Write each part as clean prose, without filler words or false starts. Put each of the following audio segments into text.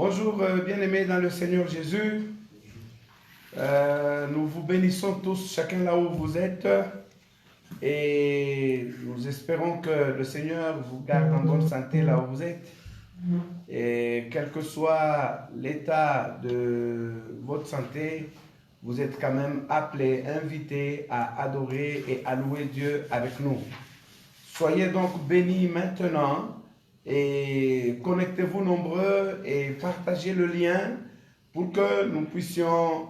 Bonjour bien-aimés dans le Seigneur Jésus. Nous vous bénissons tous, chacun là où vous êtes. Et nous espérons que le Seigneur vous garde en bonne santé là où vous êtes. Et quel que soit l'état de votre santé, vous êtes quand même appelés, invités à adorer et à louer Dieu avec nous. Soyez donc bénis maintenant et connectez-vous nombreux et partagez le lien pour que nous puissions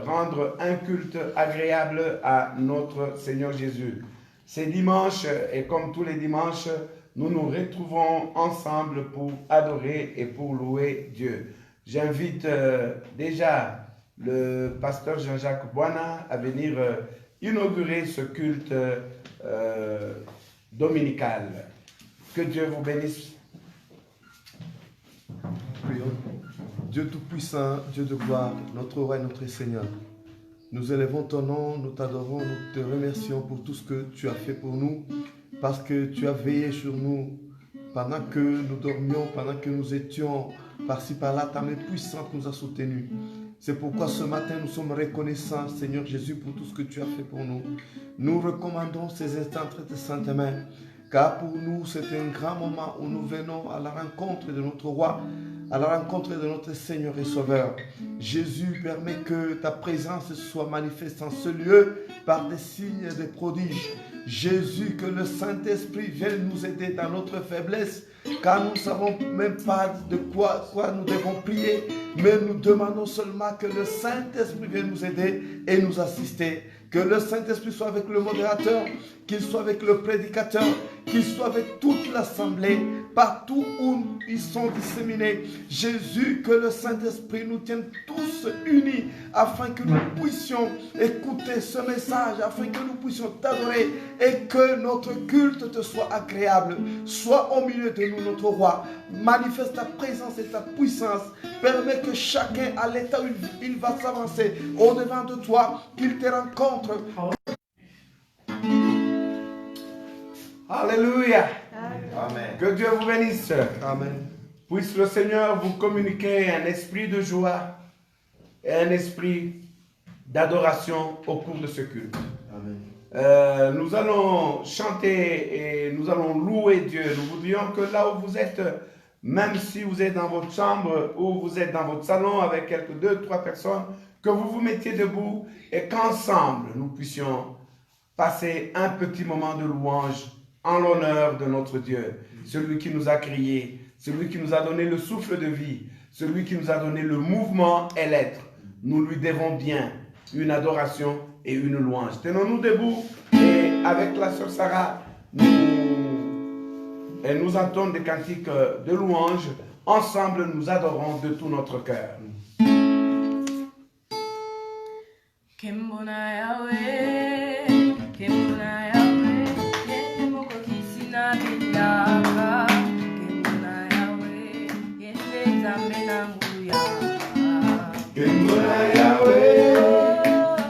rendre un culte agréable à notre Seigneur Jésus. C'est dimanche et comme tous les dimanches, nous nous retrouvons ensemble pour adorer et pour louer Dieu. J'invite déjà le pasteur Jean-Jacques Boana à venir inaugurer ce culte dominical. Que Dieu vous bénisse. Prions. Dieu Tout-Puissant, Dieu de gloire, notre roi et notre Seigneur. Nous élevons ton nom, nous t'adorons, nous te remercions pour tout ce que tu as fait pour nous, parce que tu as veillé sur nous pendant que nous dormions, pendant que nous étions par-ci par-là, ta main puissante nous a soutenus. C'est pourquoi ce matin nous sommes reconnaissants, Seigneur Jésus, pour tout ce que tu as fait pour nous. Nous recommandons ces instants entre tes saintes mains, car pour nous c'est un grand moment où nous venons à la rencontre de notre roi, à la rencontre de notre Seigneur et Sauveur. Jésus, permet que ta présence soit manifeste en ce lieu par des signes et des prodiges. Jésus, que le Saint-Esprit vienne nous aider dans notre faiblesse, car nous ne savons même pas de quoi nous devons prier, mais nous demandons seulement que le Saint-Esprit vienne nous aider et nous assister. Que le Saint-Esprit soit avec le modérateur, qu'il soit avec le prédicateur, qu'il soit avec toute l'assemblée, partout où ils sont disséminés. Jésus, que le Saint-Esprit nous tienne tous unis, afin que nous puissions écouter ce message, afin que nous puissions t'adorer et que notre culte te soit agréable. Sois au milieu de nous, notre roi. Manifeste ta présence et ta puissance. Permets que chacun, à l'état où il va s'avancer, au-devant de toi, qu'il te rencontre. Alléluia. Amen. Que Dieu vous bénisse. Amen. Puisse le Seigneur vous communiquer un esprit de joie et un esprit d'adoration au cours de ce culte. Amen. Nous allons chanter et nous allons louer Dieu. Nous voudrions que là où vous êtes, même si vous êtes dans votre chambre ou vous êtes dans votre salon avec quelques 2-3 personnes, que vous vous mettiez debout et qu'ensemble nous puissions passer un petit moment de louange en l'honneur de notre Dieu, celui qui nous a créés, celui qui nous a donné le souffle de vie, celui qui nous a donné le mouvement et l'être. Nous lui devons bien une adoration et une louange. Tenons-nous debout et avec la sœur Sarah, elle nous entonne des cantiques de louange. Ensemble, nous adorons de tout notre cœur. Kembona Yahweh, Kembona Yahweh, Yende moko kisina bilaka. Kembona Yahweh, Yende zambe na nguya. Kembona Yahweh,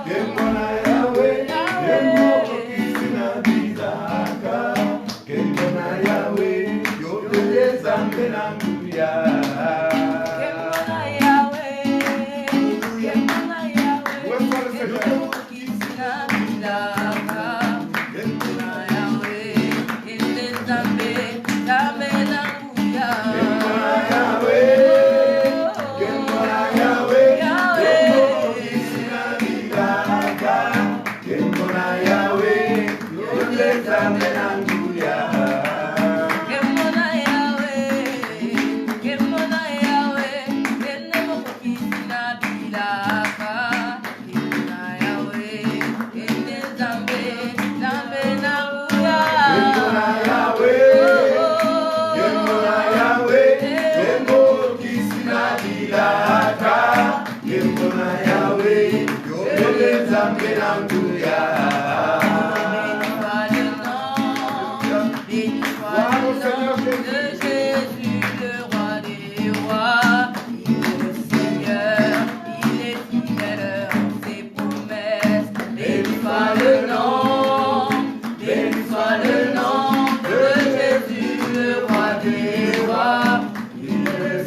Kembona Yahweh, Yende moko kisina bilaka. Kembona Yahweh, Yende zambe na nguya.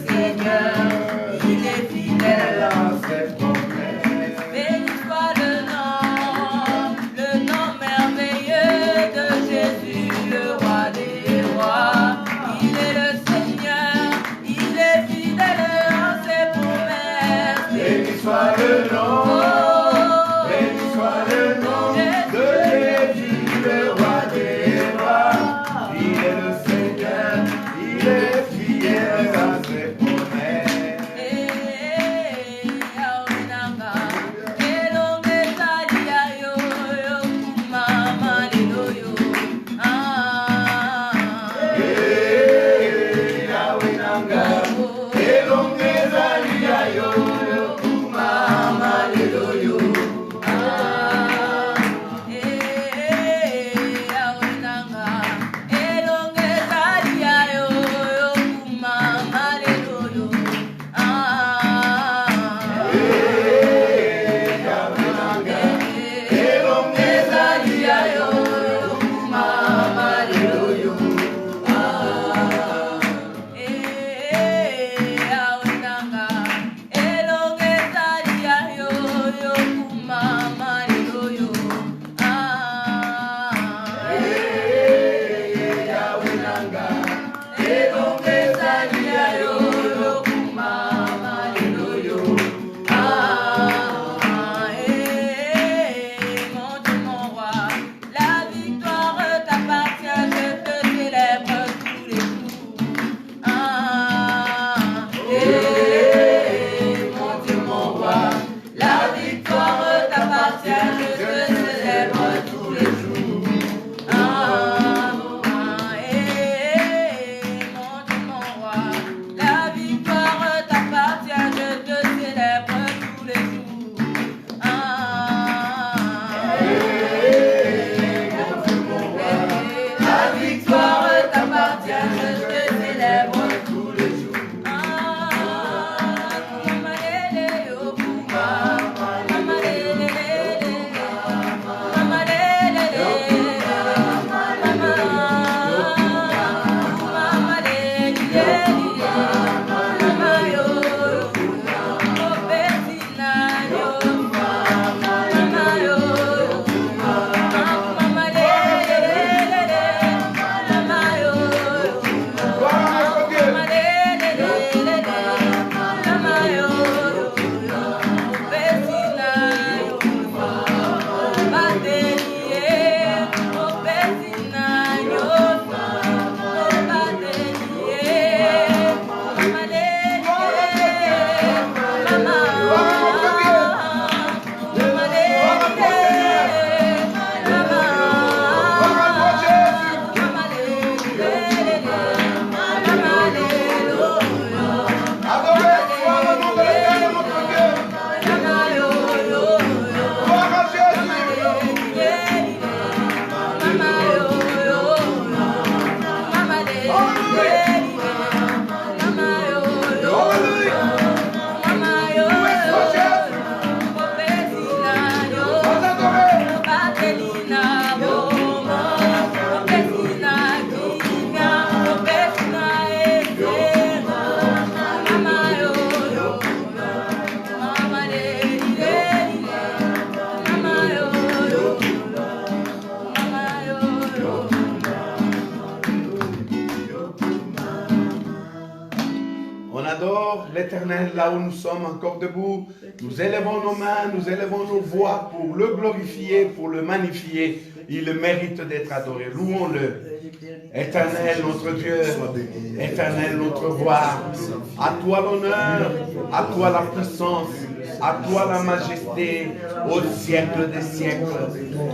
Seigneur, On adore l'Éternel là où nous sommes encore debout. Nous élevons nos mains, nous élevons nos voix pour le glorifier, pour le magnifier. Il mérite d'être adoré. Louons-le. Éternel notre Dieu, Éternel notre roi, à toi l'honneur, à toi la puissance, à toi la majesté, au siècle des siècles.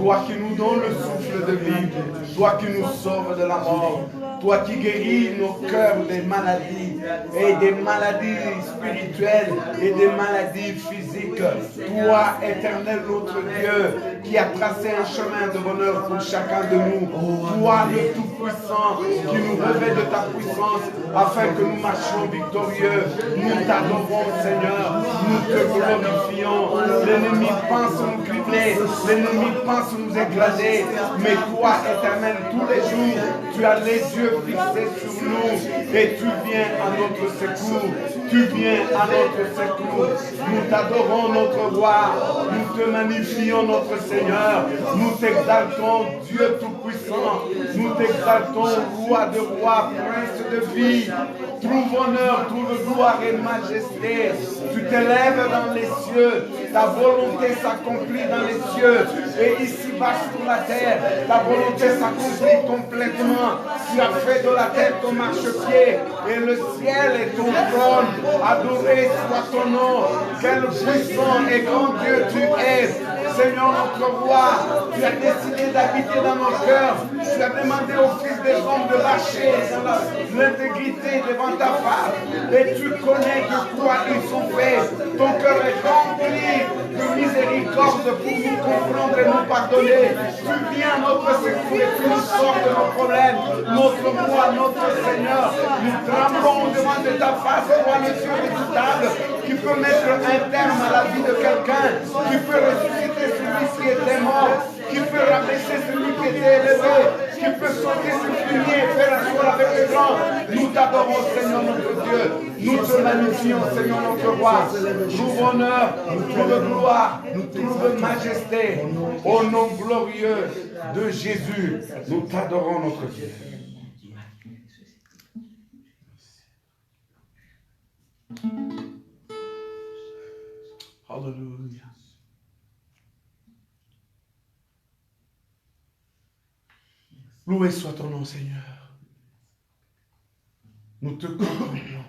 Toi qui nous donnes le souffle de vie, toi qui nous sauves de la mort, toi qui guéris nos cœurs des maladies et des maladies spirituelles et des maladies physiques. Toi, Éternel notre Dieu, qui a tracé un chemin de bonheur pour chacun de nous. Toi, le Tout-Puissant, qui nous revêt de ta puissance afin que nous marchions victorieux. Nous t'adorons, Seigneur. Nous te glorifions. L'ennemi pense nous cribler. L'ennemi pense nous écraser. Mais toi, Éternel, tous les jours, tu as les yeux fixés sur nous et tu viens à notre secours. Tu viens à notre secours. Nous t'adorons, notre roi. Nous te magnifions, notre Seigneur. Nous t'exaltons, Dieu Tout-Puissant. Nous t'exaltons, roi de rois, prince de vie. Trouve honneur, trouve gloire et majesté. Tu t'élèves dans les cieux. Ta volonté s'accomplit dans les cieux. Et ici-bas sur la terre, ta volonté s'accomplit complètement. Tu as fait de la terre ton marchepied et le ciel est ton trône. Adoré soit ton nom. Quel puissant et grand Dieu tu es. Seigneur notre roi, tu as décidé d'habiter dans nos cœurs. Tu as demandé aux fils des hommes de marcher dans l'intégrité devant ta face. Et tu connais de quoi ils sont faits. Ton cœur est rempli de miséricorde pour nous comprendre et nous pardonner. Tu viens à notre secours et tu nous sors de nos problèmes. Notre roi, notre Seigneur, nous tremblons devant de ta face, toi le Dieu redoutable, qui peut mettre un terme à la vie de quelqu'un, qui peut ressusciter celui qui était mort, qui peut rabaisser celui qui était élevé, qui peut sauter ce fumier et faire asseoir avec les grands. Nous t'adorons, Seigneur notre Dieu. Nous te magnifions, Seigneur notre roi. Trouve honneur, trouve gloire, trouve majesté. Au nom glorieux de Jésus, nous t'adorons, notre Dieu. Alléluia. Loué soit ton nom, Seigneur. Nous te contemplons.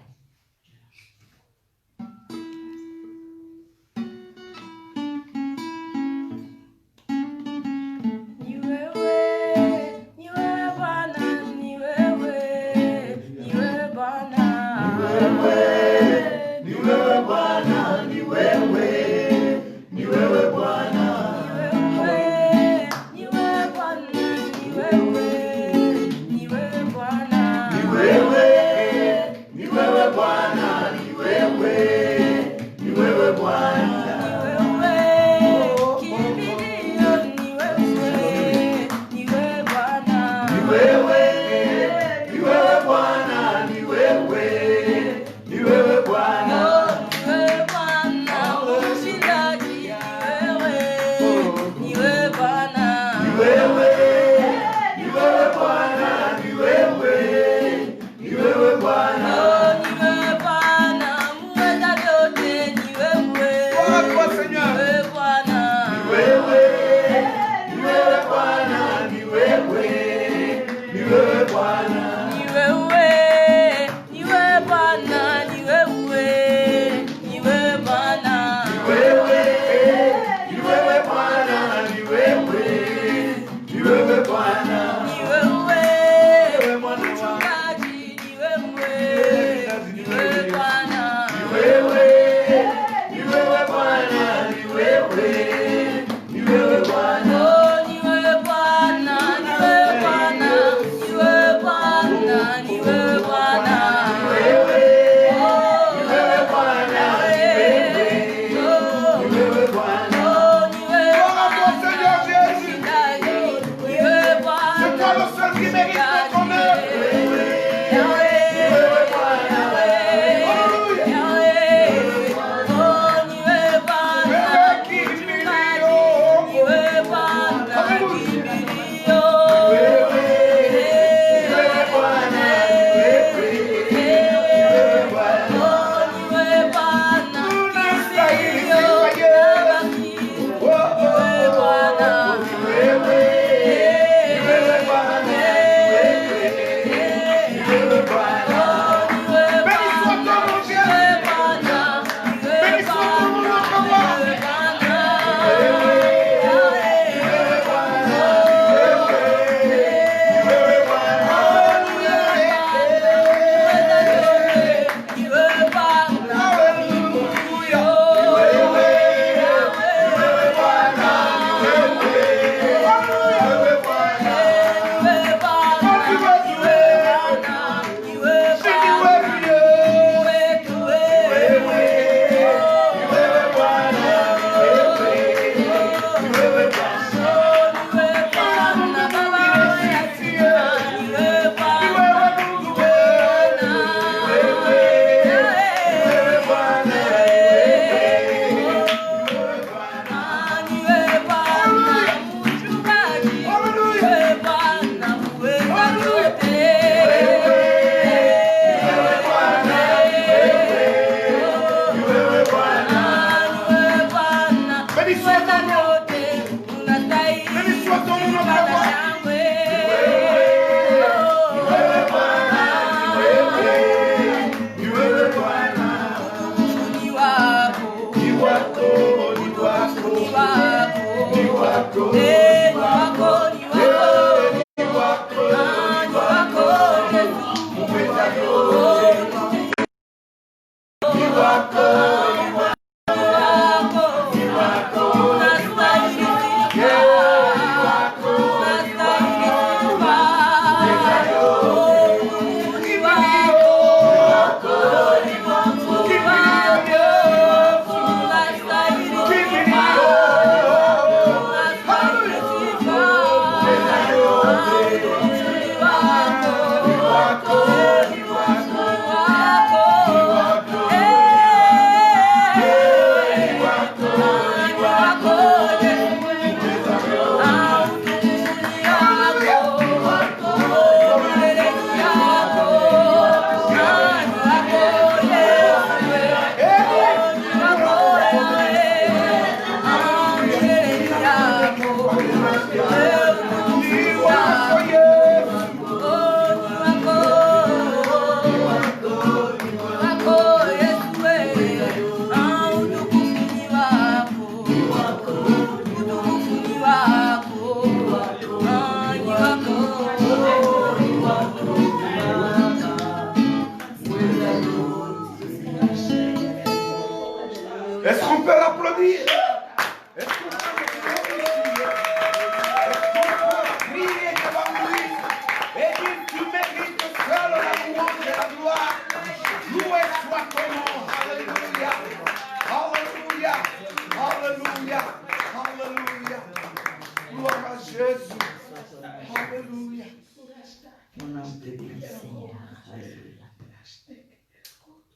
Est-ce qu'on peut l'applaudir?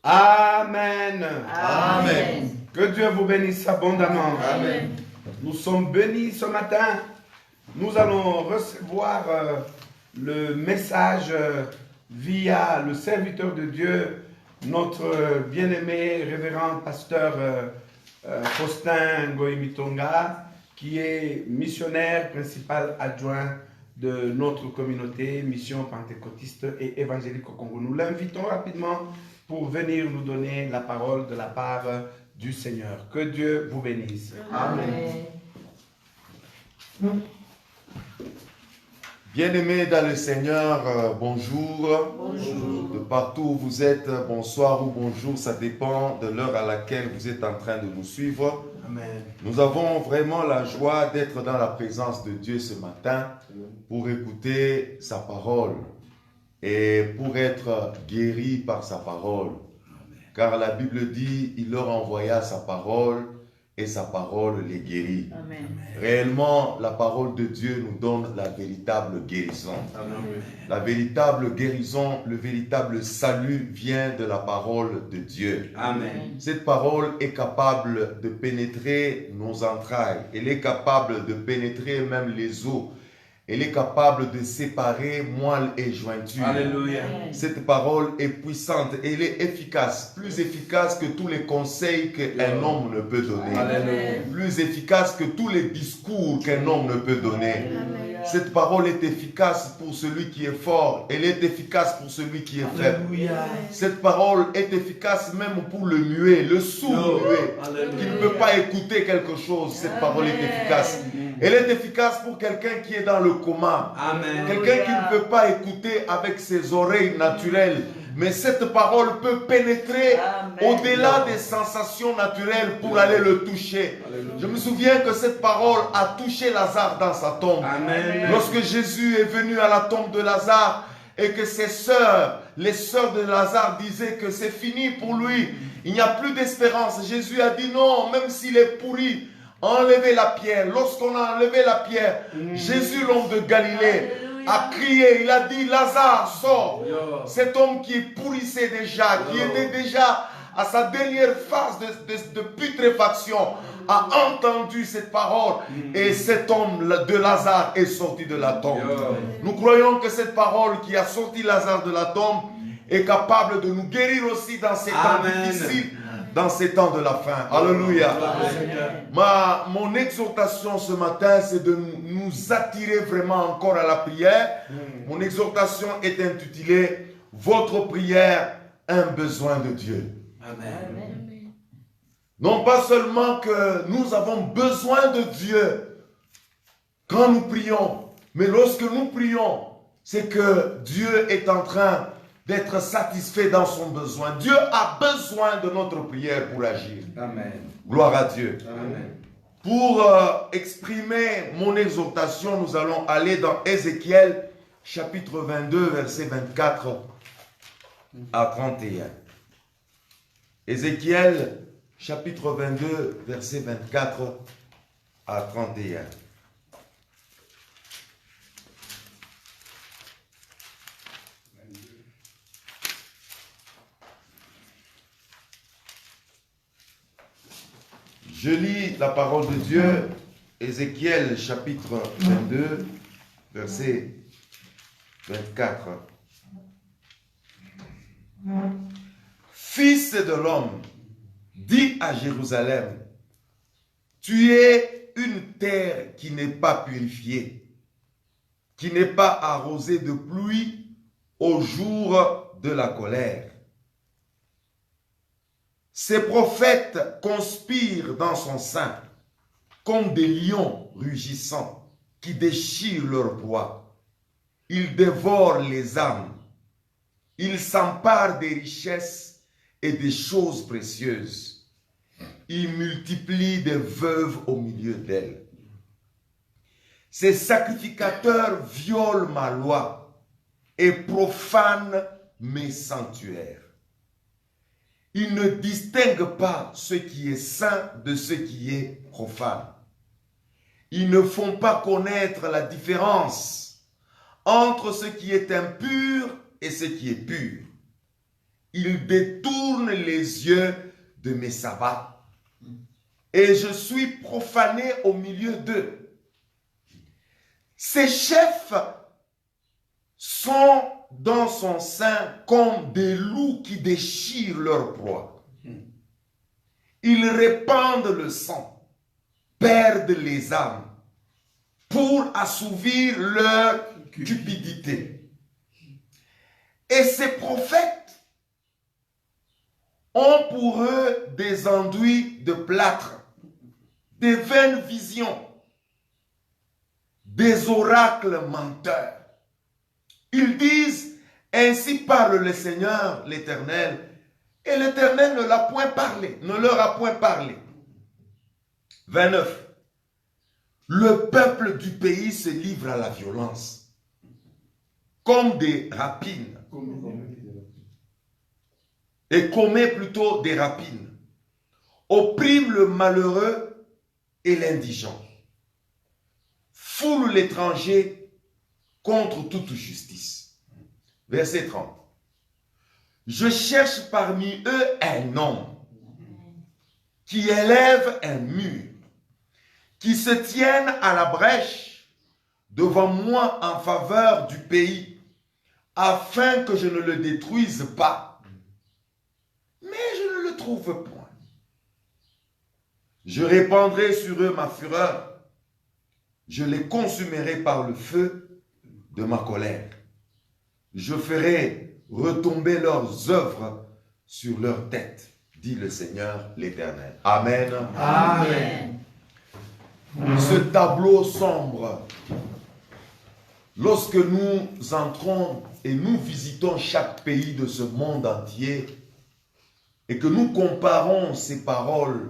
Amen. Amen. Que Dieu vous bénisse abondamment. Amen. Nous sommes bénis ce matin. Nous allons recevoir le message via le serviteur de Dieu, notre bien-aimé révérend pasteur Faustin Goïmitonga, qui est missionnaire principal adjoint de notre communauté, mission pentecôtiste et évangélique au Congo. Nous l'invitons rapidement pour venir nous donner la parole de la part du Seigneur. Que Dieu vous bénisse. Amen. Bien-aimés dans le Seigneur, bonjour. Bonjour. De partout où vous êtes, bonsoir ou bonjour, ça dépend de l'heure à laquelle vous êtes en train de nous suivre. Amen. Nous avons vraiment la joie d'être dans la présence de Dieu ce matin pour écouter sa parole et pour être guéris par sa parole. Car la Bible dit, il leur envoya sa parole et sa parole les guérit. Amen. Réellement, la parole de Dieu nous donne la véritable guérison. Amen. La véritable guérison, le véritable salut vient de la parole de Dieu. Amen. Cette parole est capable de pénétrer nos entrailles. Elle est capable de pénétrer même les os. Elle est capable de séparer moelle et jointure. Alléluia. Cette parole est puissante, elle est efficace, plus efficace que tous les conseils qu'un homme ne peut donner. Alléluia. Plus efficace que tous les discours qu'un homme ne peut donner. Cette parole est efficace pour celui qui est fort, elle est efficace pour celui qui est faible. Alléluia. Cette parole est efficace même pour le muet, le sourd-muet, qui ne peut pas écouter quelque chose. Cette parole est efficace. Elle est efficace pour quelqu'un qui est dans le coma. Amen. Quelqu'un qui ne peut pas écouter avec ses oreilles naturelles. Mais cette parole peut pénétrer au-delà des sensations naturelles pour aller le toucher. Alléluia. Je me souviens que cette parole a touché Lazare dans sa tombe. Amen. Lorsque Jésus est venu à la tombe de Lazare et que ses sœurs, les sœurs de Lazare disaient que c'est fini pour lui, il n'y a plus d'espérance. Jésus a dit non, même s'il est pourri, enlevez la pierre. Lorsqu'on a enlevé la pierre, Jésus, l'homme de Galilée, a crié, il a dit, Lazare, sors. Cet homme qui pourrissait déjà, qui était déjà à sa dernière phase de putréfaction, a entendu cette parole et cet homme de Lazare est sorti de la tombe. Nous croyons que cette parole qui a sorti Lazare de la tombe est capable de nous guérir aussi dans ces temps difficiles, dans ces temps de la fin. Alléluia. Mon exhortation ce matin, c'est de nous attirer vraiment encore à la prière. Mon exhortation est intitulée « Votre prière, un besoin de Dieu ». Non pas seulement que nous avons besoin de Dieu, quand nous prions. Mais lorsque nous prions, c'est que Dieu est en train d'être satisfait dans son besoin. Dieu a besoin de notre prière pour agir. Amen. Gloire à Dieu. Amen. Pour exprimer mon exhortation, nous allons aller dans Ézéchiel, chapitre 22, versets 24 à 31. Ézéchiel, chapitre 22, versets 24 à 31. Je lis la parole de Dieu, Ézéchiel chapitre 22, verset 24. Fils de l'homme, dis à Jérusalem, tu es une terre qui n'est pas purifiée, qui n'est pas arrosée de pluie au jour de la colère. Ces prophètes conspirent dans son sein comme des lions rugissants qui déchirent leur proie. Ils dévorent les âmes. Ils s'emparent des richesses et des choses précieuses. Ils multiplient des veuves au milieu d'elles. Ces sacrificateurs violent ma loi et profanent mes sanctuaires. Ils ne distinguent pas ce qui est saint de ce qui est profane. Ils ne font pas connaître la différence entre ce qui est impur et ce qui est pur. Ils détournent les yeux de mes sabbats et je suis profané au milieu d'eux. Ces chefs sont dans son sein comme des loups qui déchirent leur proie. Ils répandent le sang, perdent les âmes pour assouvir leur cupidité. Et ces prophètes ont pour eux des enduits de plâtre, des vaines visions, des oracles menteurs. Ils disent, ainsi parle le Seigneur, l'Éternel, et l'Éternel ne leur a point parlé. 29. Le peuple du pays se livre à la violence, comme des rapines, et commet plutôt des rapines, opprime le malheureux et l'indigent, foule l'étranger contre toute justice. Verset 30. Je cherche parmi eux un homme qui élève un mur, qui se tienne à la brèche devant moi en faveur du pays, afin que je ne le détruise pas. Mais je ne le trouve point. Je répandrai sur eux ma fureur, je les consumerai par le feu de ma colère. Je ferai retomber leurs œuvres sur leur tête, dit le Seigneur l'Éternel. Amen. Amen. Ce tableau sombre, lorsque nous entrons et nous visitons chaque pays de ce monde entier et que nous comparons ces paroles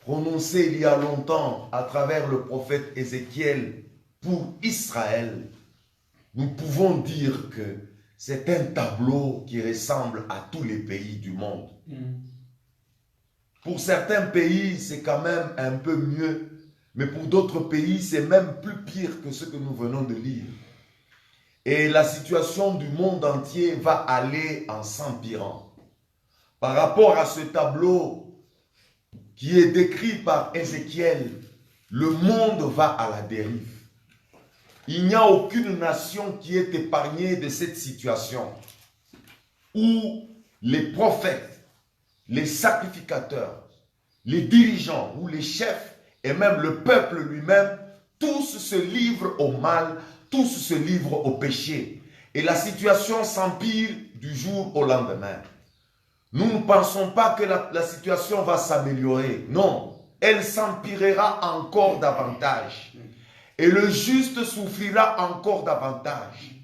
prononcées il y a longtemps à travers le prophète Ézéchiel pour Israël, nous pouvons dire que c'est un tableau qui ressemble à tous les pays du monde. Pour certains pays, c'est quand même un peu mieux, mais pour d'autres pays, c'est même plus pire que ce que nous venons de lire. Et la situation du monde entier va aller en s'empirant. Par rapport à ce tableau qui est décrit par Ézéchiel, le monde va à la dérive. Il n'y a aucune nation qui est épargnée de cette situation où les prophètes, les sacrificateurs, les dirigeants ou les chefs et même le peuple lui-même, tous se livrent au mal, tous se livrent au péché. Et la situation s'empire du jour au lendemain. Nous ne pensons pas que la situation va s'améliorer. Non, elle s'empirera encore davantage. et le juste souffrira encore davantage.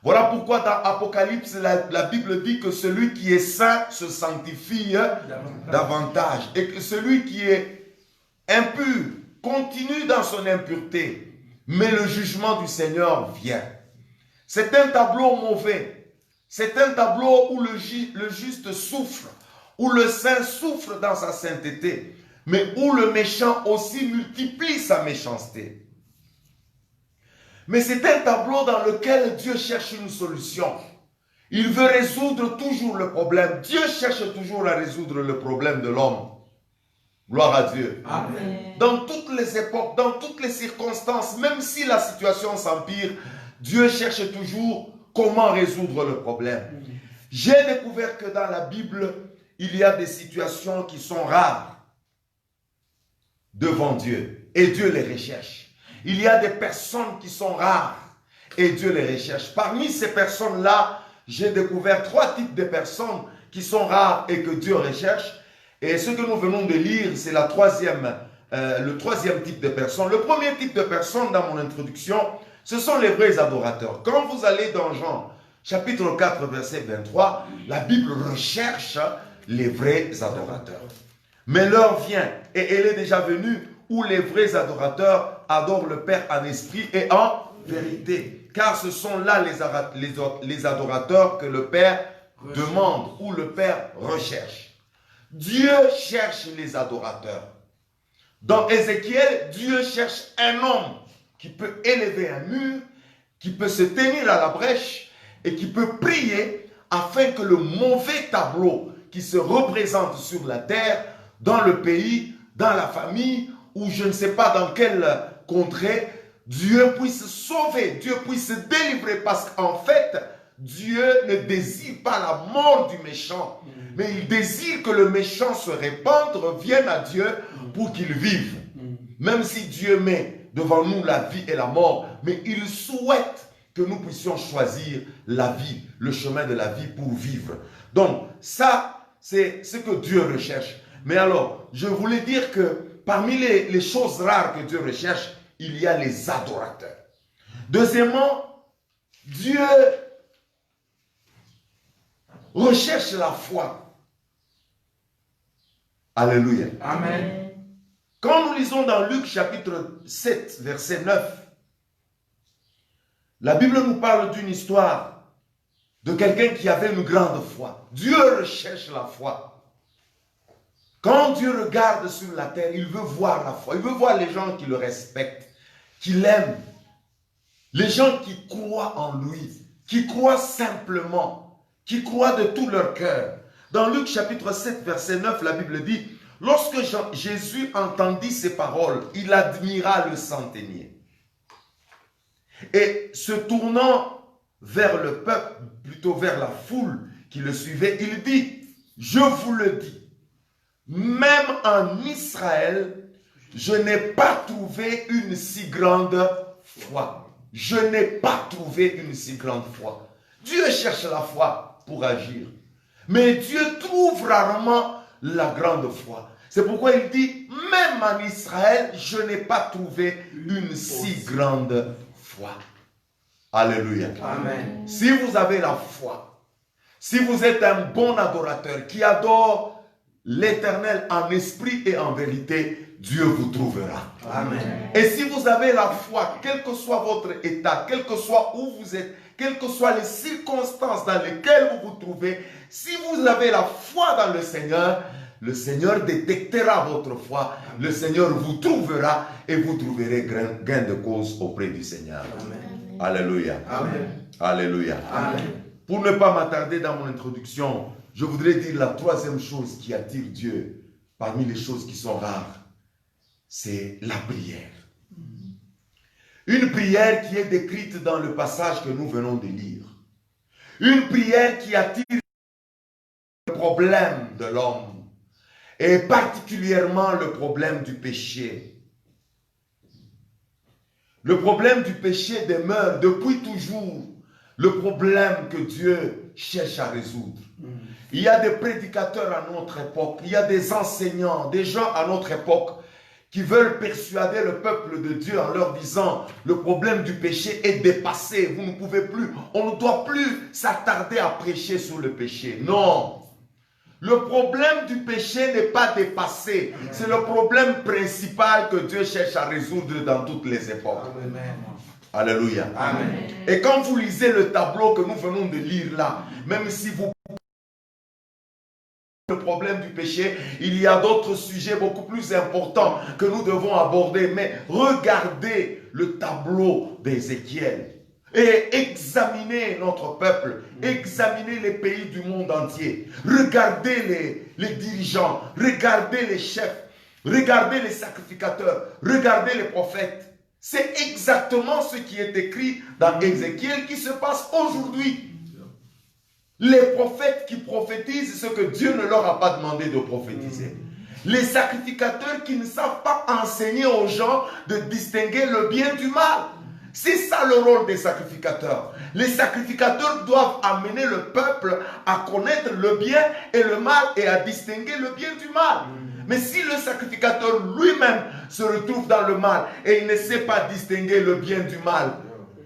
Voilà pourquoi dans Apocalypse, la Bible dit que celui qui est saint se sanctifie davantage et que celui qui est impur continue dans son impureté. Mais le jugement du Seigneur vient. C'est un tableau mauvais. C'est un tableau où le juste souffre, où le saint souffre dans sa sainteté, mais où le méchant aussi multiplie sa méchanceté. Mais c'est un tableau dans lequel Dieu cherche une solution. Il veut résoudre toujours le problème. Dieu cherche toujours à résoudre le problème de l'homme. Gloire à Dieu. Amen. Dans toutes les époques, dans toutes les circonstances, même si la situation s'empire, Dieu cherche toujours comment résoudre le problème. J'ai découvert que dans la Bible, il y a des situations qui sont rares devant Dieu et Dieu les recherche. Il y a des personnes qui sont rares et Dieu les recherche. Parmi ces personnes-là, j'ai découvert 3 types de personnes qui sont rares et que Dieu recherche. Et ce que nous venons de lire, c'est le troisième type de personnes. Le premier type de personnes dans mon introduction, ce sont les vrais adorateurs. Quand vous allez dans Jean, chapitre 4, verset 23, la Bible recherche les vrais adorateurs. Mais l'heure vient, et elle est déjà venue, où les vrais adorateurs adorent le Père en esprit et en vérité. Car ce sont là les adorateurs que le Père demande, ou le Père recherche. Dieu cherche les adorateurs. Dans Ézéchiel, Dieu cherche un homme qui peut élever un mur, qui peut se tenir à la brèche et qui peut prier afin que le mauvais tableau qui se représente sur la terre, dans le pays, dans la famille, ou je ne sais pas dans quelle contrée, Dieu puisse sauver, Dieu puisse délivrer, parce qu'en fait, Dieu ne désire pas la mort du méchant, mais il désire que le méchant se répande, revienne à Dieu pour qu'il vive. Même si Dieu met devant nous la vie et la mort, mais il souhaite que nous puissions choisir la vie, le chemin de la vie pour vivre. Donc, ça, c'est ce que Dieu recherche. Mais alors, je voulais dire que parmi les choses rares que Dieu recherche, il y a les adorateurs. Deuxièmement, Dieu recherche la foi. Alléluia. Amen. Quand nous lisons dans Luc chapitre 7, verset 9, la Bible nous parle d'une histoire de quelqu'un qui avait une grande foi. Dieu recherche la foi. Quand Dieu regarde sur la terre, il veut voir la foi. Il veut voir les gens qui le respectent, qui l'aiment. Les gens qui croient en lui, qui croient simplement, qui croient de tout leur cœur. Dans Luc chapitre 7, verset 9, la Bible dit, « Lorsque Jésus entendit ces paroles, il admira le centenier. Et se tournant vers le peuple, plutôt vers la foule qui le suivait, il dit, « Je vous le dis, même en Israël, je n'ai pas trouvé une si grande foi. » Je n'ai pas trouvé une si grande foi. Dieu cherche la foi pour agir. Mais Dieu trouve rarement la grande foi. C'est pourquoi il dit, même en Israël, je n'ai pas trouvé une si grande foi. Alléluia. Amen. Si vous avez la foi, si vous êtes un bon adorateur qui adore l'Éternel en esprit et en vérité, Dieu vous trouvera. Amen. Et si vous avez la foi, quel que soit votre état, quel que soit où vous êtes, quelles que soient les circonstances dans lesquelles vous vous trouvez, si vous avez la foi dans le Seigneur détectera votre foi, le Seigneur vous trouvera et vous trouverez gain de cause auprès du Seigneur. Amen. Alléluia. Amen. Alléluia. Amen. Pour ne pas m'attarder dans mon introduction, je voudrais dire la troisième chose qui attire Dieu parmi les choses qui sont rares, c'est la prière. Une prière qui est décrite dans le passage que nous venons de lire. Une prière qui attire le problème de l'homme et particulièrement le problème du péché. Le problème du péché demeure depuis toujours le problème que Dieu cherche à résoudre. Il y a des prédicateurs à notre époque, il y a des enseignants, des gens à notre époque qui veulent persuader le peuple de Dieu en leur disant le problème du péché est dépassé, vous ne pouvez plus, on ne doit plus s'attarder à prêcher sur le péché. Non, le problème du péché n'est pas dépassé, c'est le problème principal que Dieu cherche à résoudre dans toutes les époques. Amen. Alléluia. Amen. Et quand vous lisez le tableau que nous venons de lire là, même si vous le problème du péché, il y a d'autres sujets beaucoup plus importants que nous devons aborder. Mais regardez le tableau d'Ézéchiel et examinez notre peuple, examinez les pays du monde entier. Regardez les dirigeants, regardez les chefs, regardez les sacrificateurs, regardez les prophètes. C'est exactement ce qui est écrit dans Ézéchiel qui se passe aujourd'hui. Les prophètes qui prophétisent ce que Dieu ne leur a pas demandé de prophétiser. Les sacrificateurs qui ne savent pas enseigner aux gens de distinguer le bien du mal. C'est ça le rôle des sacrificateurs. Les sacrificateurs doivent amener le peuple à connaître le bien et le mal et à distinguer le bien du mal. Mais si le sacrificateur lui-même se retrouve dans le mal et il ne sait pas distinguer le bien du mal,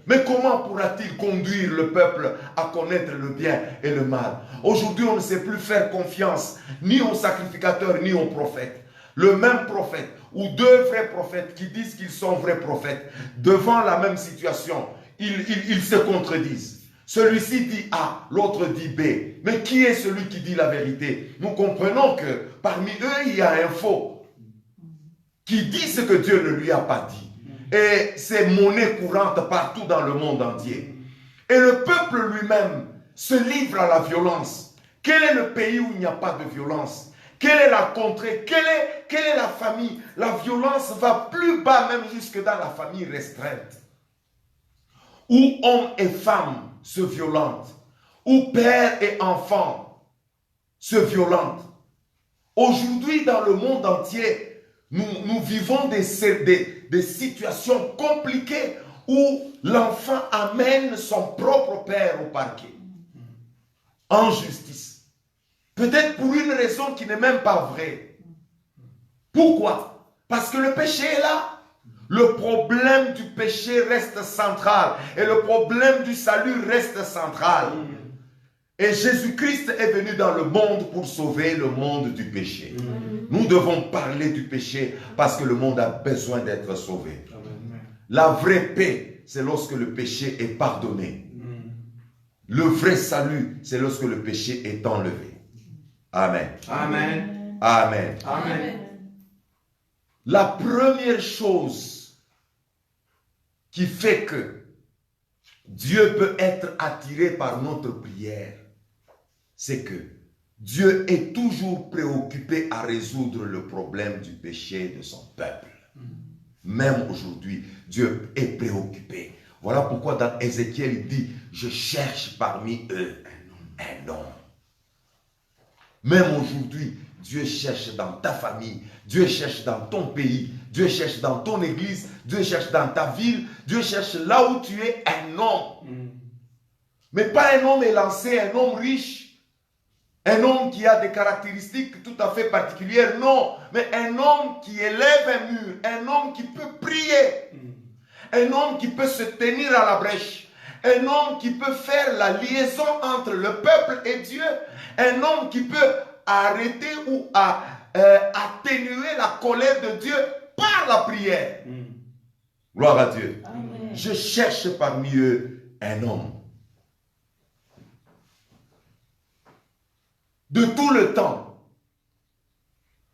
mais comment pourra-t-il conduire le peuple à connaître le bien et le mal? Aujourd'hui, on ne sait plus faire confiance ni aux sacrificateurs ni aux prophètes. Le même prophète ou deux vrais prophètes qui disent qu'ils sont vrais prophètes, devant la même situation, ils se contredisent. Celui-ci dit A, l'autre dit B. Mais qui est celui qui dit la vérité? Nous comprenons que parmi eux, il y a un faux qui dit ce que Dieu ne lui a pas dit. Et c'est monnaie courante partout dans le monde entier. Et le peuple lui-même se livre à la violence. Quel est le pays où il n'y a pas de violence? Quelle est la contrée? Quelle est la famille? La violence va plus bas, même jusque dans la famille restreinte. Où hommes et femmes se violentent. Où père et enfants se violentent. Aujourd'hui, dans le monde entier, nous vivons des situations compliquées où l'enfant amène son propre père au parquet, en justice. Peut-être pour une raison qui n'est même pas vraie. Pourquoi? Parce que le péché est là. Le problème du péché reste central et le problème du salut reste central. Et Jésus-Christ est venu dans le monde pour sauver le monde du péché. Nous devons parler du péché parce que le monde a besoin d'être sauvé. La vraie paix, c'est lorsque le péché est pardonné. Le vrai salut, c'est lorsque le péché est enlevé. Amen. Amen. Amen. Amen. La première chose qui fait que Dieu peut être attiré par notre prière, c'est que Dieu est toujours préoccupé à résoudre le problème du péché de son peuple. Même aujourd'hui, Dieu est préoccupé. Voilà pourquoi dans Ézéchiel, il dit, je cherche parmi eux un homme. Même aujourd'hui, Dieu cherche dans ta famille, Dieu cherche dans ton pays, Dieu cherche dans ton église, Dieu cherche dans ta ville, Dieu cherche là où tu es un homme. Mais pas un homme élancé, un homme riche, un homme qui a des caractéristiques tout à fait particulières, non, mais un homme qui élève un mur, un homme qui peut prier, un homme qui peut se tenir à la brèche, un homme qui peut faire la liaison entre le peuple et Dieu, un homme qui peut arrêter ou atténuer la colère de Dieu par la prière. Gloire à Dieu. Amen. Je cherche parmi eux un homme. De tout le temps,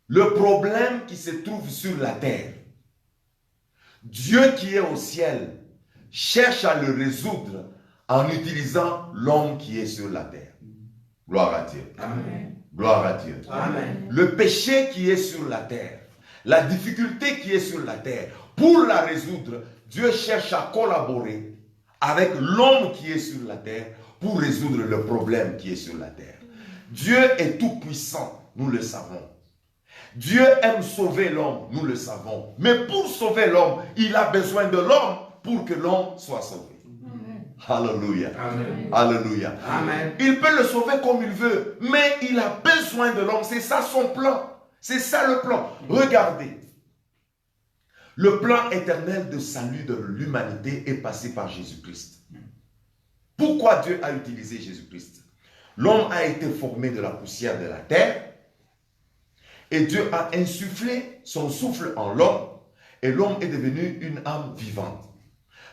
le problème qui se trouve sur la terre, Dieu qui est au ciel cherche à le résoudre en utilisant l'homme qui est sur la terre. Gloire à Dieu. Amen. Gloire à Dieu. Amen. Le péché qui est sur la terre, la difficulté qui est sur la terre, pour la résoudre, Dieu cherche à collaborer avec l'homme qui est sur la terre pour résoudre le problème qui est sur la terre. Dieu est tout puissant, nous le savons. Dieu aime sauver l'homme, nous le savons. Mais pour sauver l'homme, il a besoin de l'homme pour que l'homme soit sauvé. Alléluia. Amen. Alléluia. Amen. Il peut le sauver comme il veut, mais il a besoin de l'homme. C'est ça son plan. C'est ça le plan. Regardez. Le plan éternel de salut de l'humanité est passé par Jésus-Christ. Pourquoi Dieu a utilisé Jésus-Christ? L'homme a été formé de la poussière de la terre et Dieu a insufflé son souffle en l'homme et l'homme est devenu une âme vivante.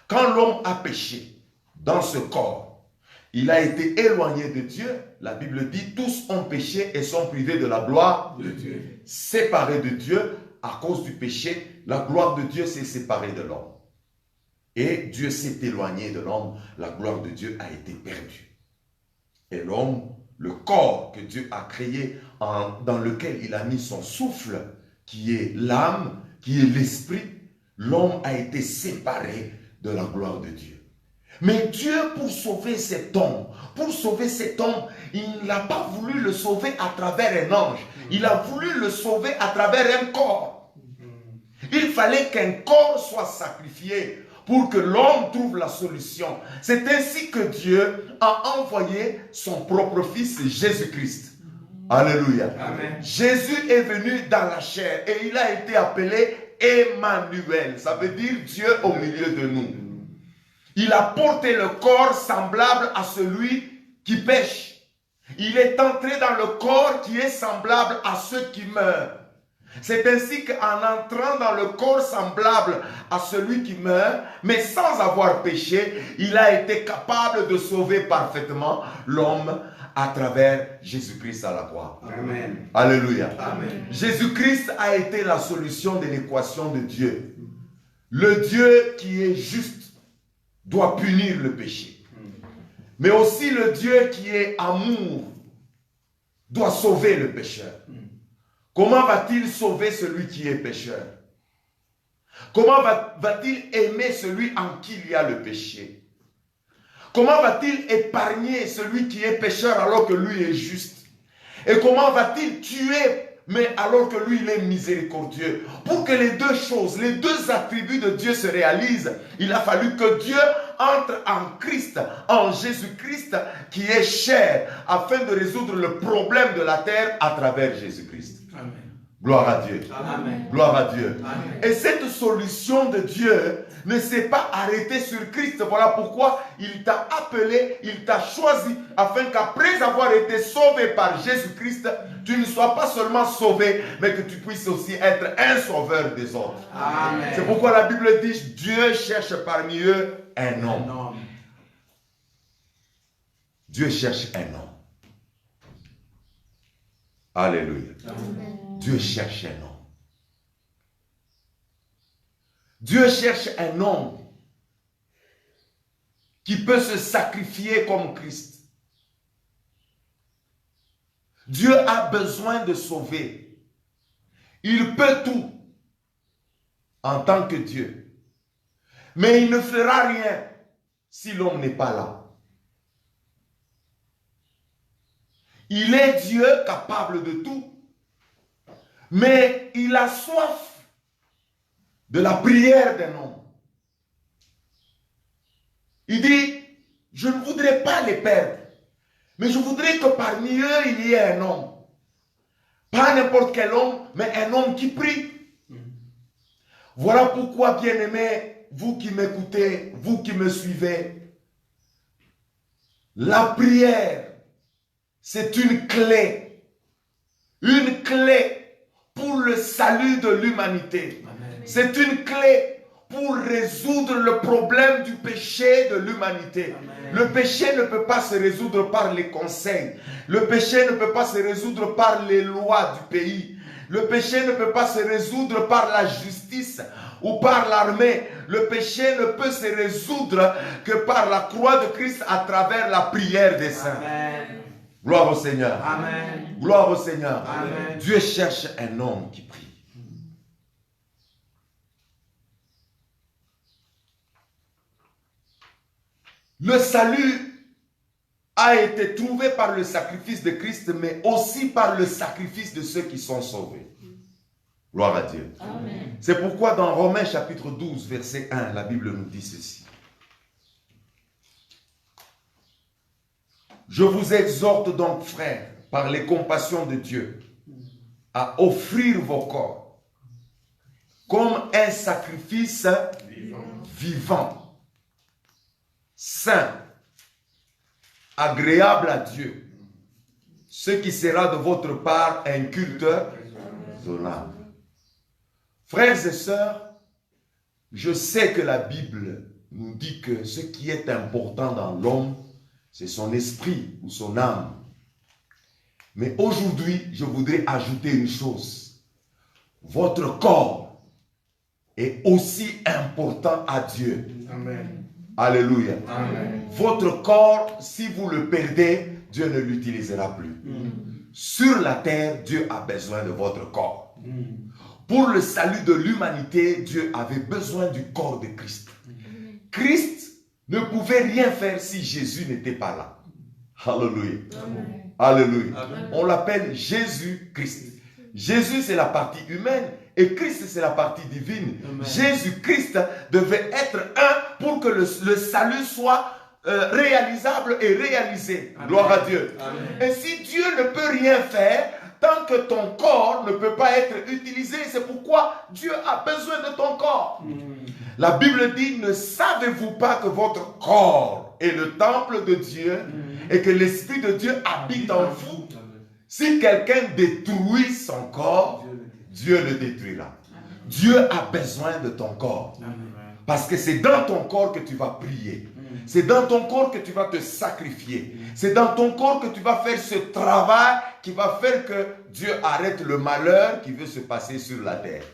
Quand l'homme a péché dans ce corps, il a été éloigné de Dieu. La Bible dit, tous ont péché et sont privés de la gloire de Dieu. Séparés de Dieu à cause du péché, la gloire de Dieu s'est séparée de l'homme. Et Dieu s'est éloigné de l'homme, la gloire de Dieu a été perdue. Et l'homme, le corps que Dieu a créé, dans lequel il a mis son souffle, qui est l'âme, qui est l'esprit, l'homme a été séparé de la gloire de Dieu. Mais Dieu, pour sauver cet homme, il n'a pas voulu le sauver à travers un ange. Il a voulu le sauver à travers un corps. Il fallait qu'un corps soit sacrifié pour que l'homme trouve la solution. C'est ainsi que Dieu a envoyé son propre fils Jésus-Christ. Alléluia. Amen. Jésus est venu dans la chair et il a été appelé Emmanuel. Ça veut dire Dieu au milieu de nous. Il a porté le corps semblable à celui qui pêche. Il est entré dans le corps qui est semblable à ceux qui meurent. C'est ainsi qu'en entrant dans le corps semblable à celui qui meurt, mais sans avoir péché, il a été capable de sauver parfaitement l'homme à travers Jésus-Christ à la croix. Amen. Alléluia. Amen. Jésus-Christ a été la solution de l'équation de Dieu. Le Dieu qui est juste doit punir le péché. Mais aussi le Dieu qui est amour doit sauver le pécheur. Comment va-t-il sauver celui qui est pécheur? Comment va-t-il aimer celui en qui il y a le péché? Comment va-t-il épargner celui qui est pécheur alors que lui est juste? Et comment va-t-il tuer mais alors que lui il est miséricordieux? Pour que les deux choses, les deux attributs de Dieu se réalisent, il a fallu que Dieu entre en Christ, en Jésus-Christ qui est chair, afin de résoudre le problème de la terre à travers Jésus-Christ. Amen. Gloire à Dieu. Amen. Gloire à Dieu. Amen. Et cette solution de Dieu ne s'est pas arrêtée sur Christ. Voilà pourquoi il t'a appelé, il t'a choisi, afin qu'après avoir été sauvé par Jésus-Christ, tu ne sois pas seulement sauvé, mais que tu puisses aussi être un sauveur des autres. Amen. C'est pourquoi la Bible dit, Dieu cherche parmi eux un homme. Dieu cherche un homme. Alléluia. Amen. Dieu cherche un homme. Dieu cherche un homme qui peut se sacrifier comme Christ. Dieu a besoin de sauver. Il peut tout en tant que Dieu. Mais il ne fera rien si l'homme n'est pas là. Il est Dieu capable de tout. Mais il a soif de la prière d'un homme. Il dit, je ne voudrais pas les perdre, mais je voudrais que parmi eux, il y ait un homme. Pas n'importe quel homme, mais un homme qui prie. Voilà pourquoi, bien-aimés, vous qui m'écoutez, vous qui me suivez, la prière, c'est une clé pour le salut de l'humanité. C'est une clé pour résoudre le problème du péché de l'humanité. Le péché ne peut pas se résoudre par les conseils. Le péché ne peut pas se résoudre par les lois du pays. Le péché ne peut pas se résoudre par la justice ou par l'armée. Le péché ne peut se résoudre que par la croix de Christ à travers la prière des saints. Amen. Gloire au Seigneur. Amen. Gloire au Seigneur. Amen. Dieu cherche un homme qui prie. Le salut a été trouvé par le sacrifice de Christ, mais aussi par le sacrifice de ceux qui sont sauvés. Gloire à Dieu. Amen. C'est pourquoi dans Romains chapitre 12, verset 1, la Bible nous dit ceci. Je vous exhorte donc, frères, par les compassions de Dieu, à offrir vos corps comme un sacrifice vivant, saint, agréable à Dieu, ce qui sera de votre part un culte raisonnable. Frères et sœurs, je sais que la Bible nous dit que ce qui est important dans l'homme, c'est son esprit ou son âme. Mais aujourd'hui, je voudrais ajouter une chose. Votre corps est aussi important à Dieu. Amen. Alléluia. Amen. Votre corps, si vous le perdez, Dieu ne l'utilisera plus. Sur la terre, Dieu a besoin de votre corps. Pour le salut de l'humanité, Dieu avait besoin du corps de Christ. Christ ne pouvait rien faire si Jésus n'était pas là. Alléluia. Alléluia. On l'appelle Jésus-Christ. Jésus, c'est la partie humaine et Christ, c'est la partie divine. Jésus-Christ devait être un pour que le salut soit réalisable et réalisé. Amen. Gloire à Dieu. Amen. Et si Dieu ne peut rien faire, tant que ton corps ne peut pas être utilisé, c'est pourquoi Dieu a besoin de ton corps. La Bible dit, ne savez-vous pas que votre corps est le temple de Dieu et que l'Esprit de Dieu habite en vous? Si quelqu'un détruit son corps, Dieu le détruira. Dieu a besoin de ton corps. Parce que c'est dans ton corps que tu vas prier. C'est dans ton corps que tu vas te sacrifier. C'est dans ton corps que tu vas faire ce travail qui va faire que Dieu arrête le malheur qui veut se passer sur la terre.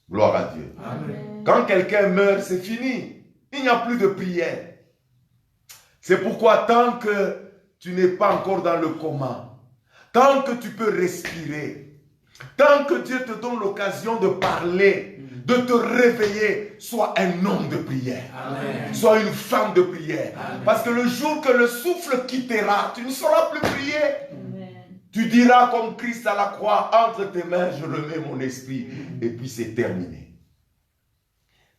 Gloire à Dieu. Amen. Quand quelqu'un meurt, c'est fini. Il n'y a plus de prière. C'est pourquoi tant que tu n'es pas encore dans le coma, tant que tu peux respirer, tant que Dieu te donne l'occasion de parler, de te réveiller, sois un homme de prière. Amen. Sois une femme de prière. Amen. Parce que le jour que le souffle quittera, tu ne sauras plus prier. Amen. Tu diras comme Christ à la croix, entre tes mains, je remets mon esprit. Et puis c'est terminé.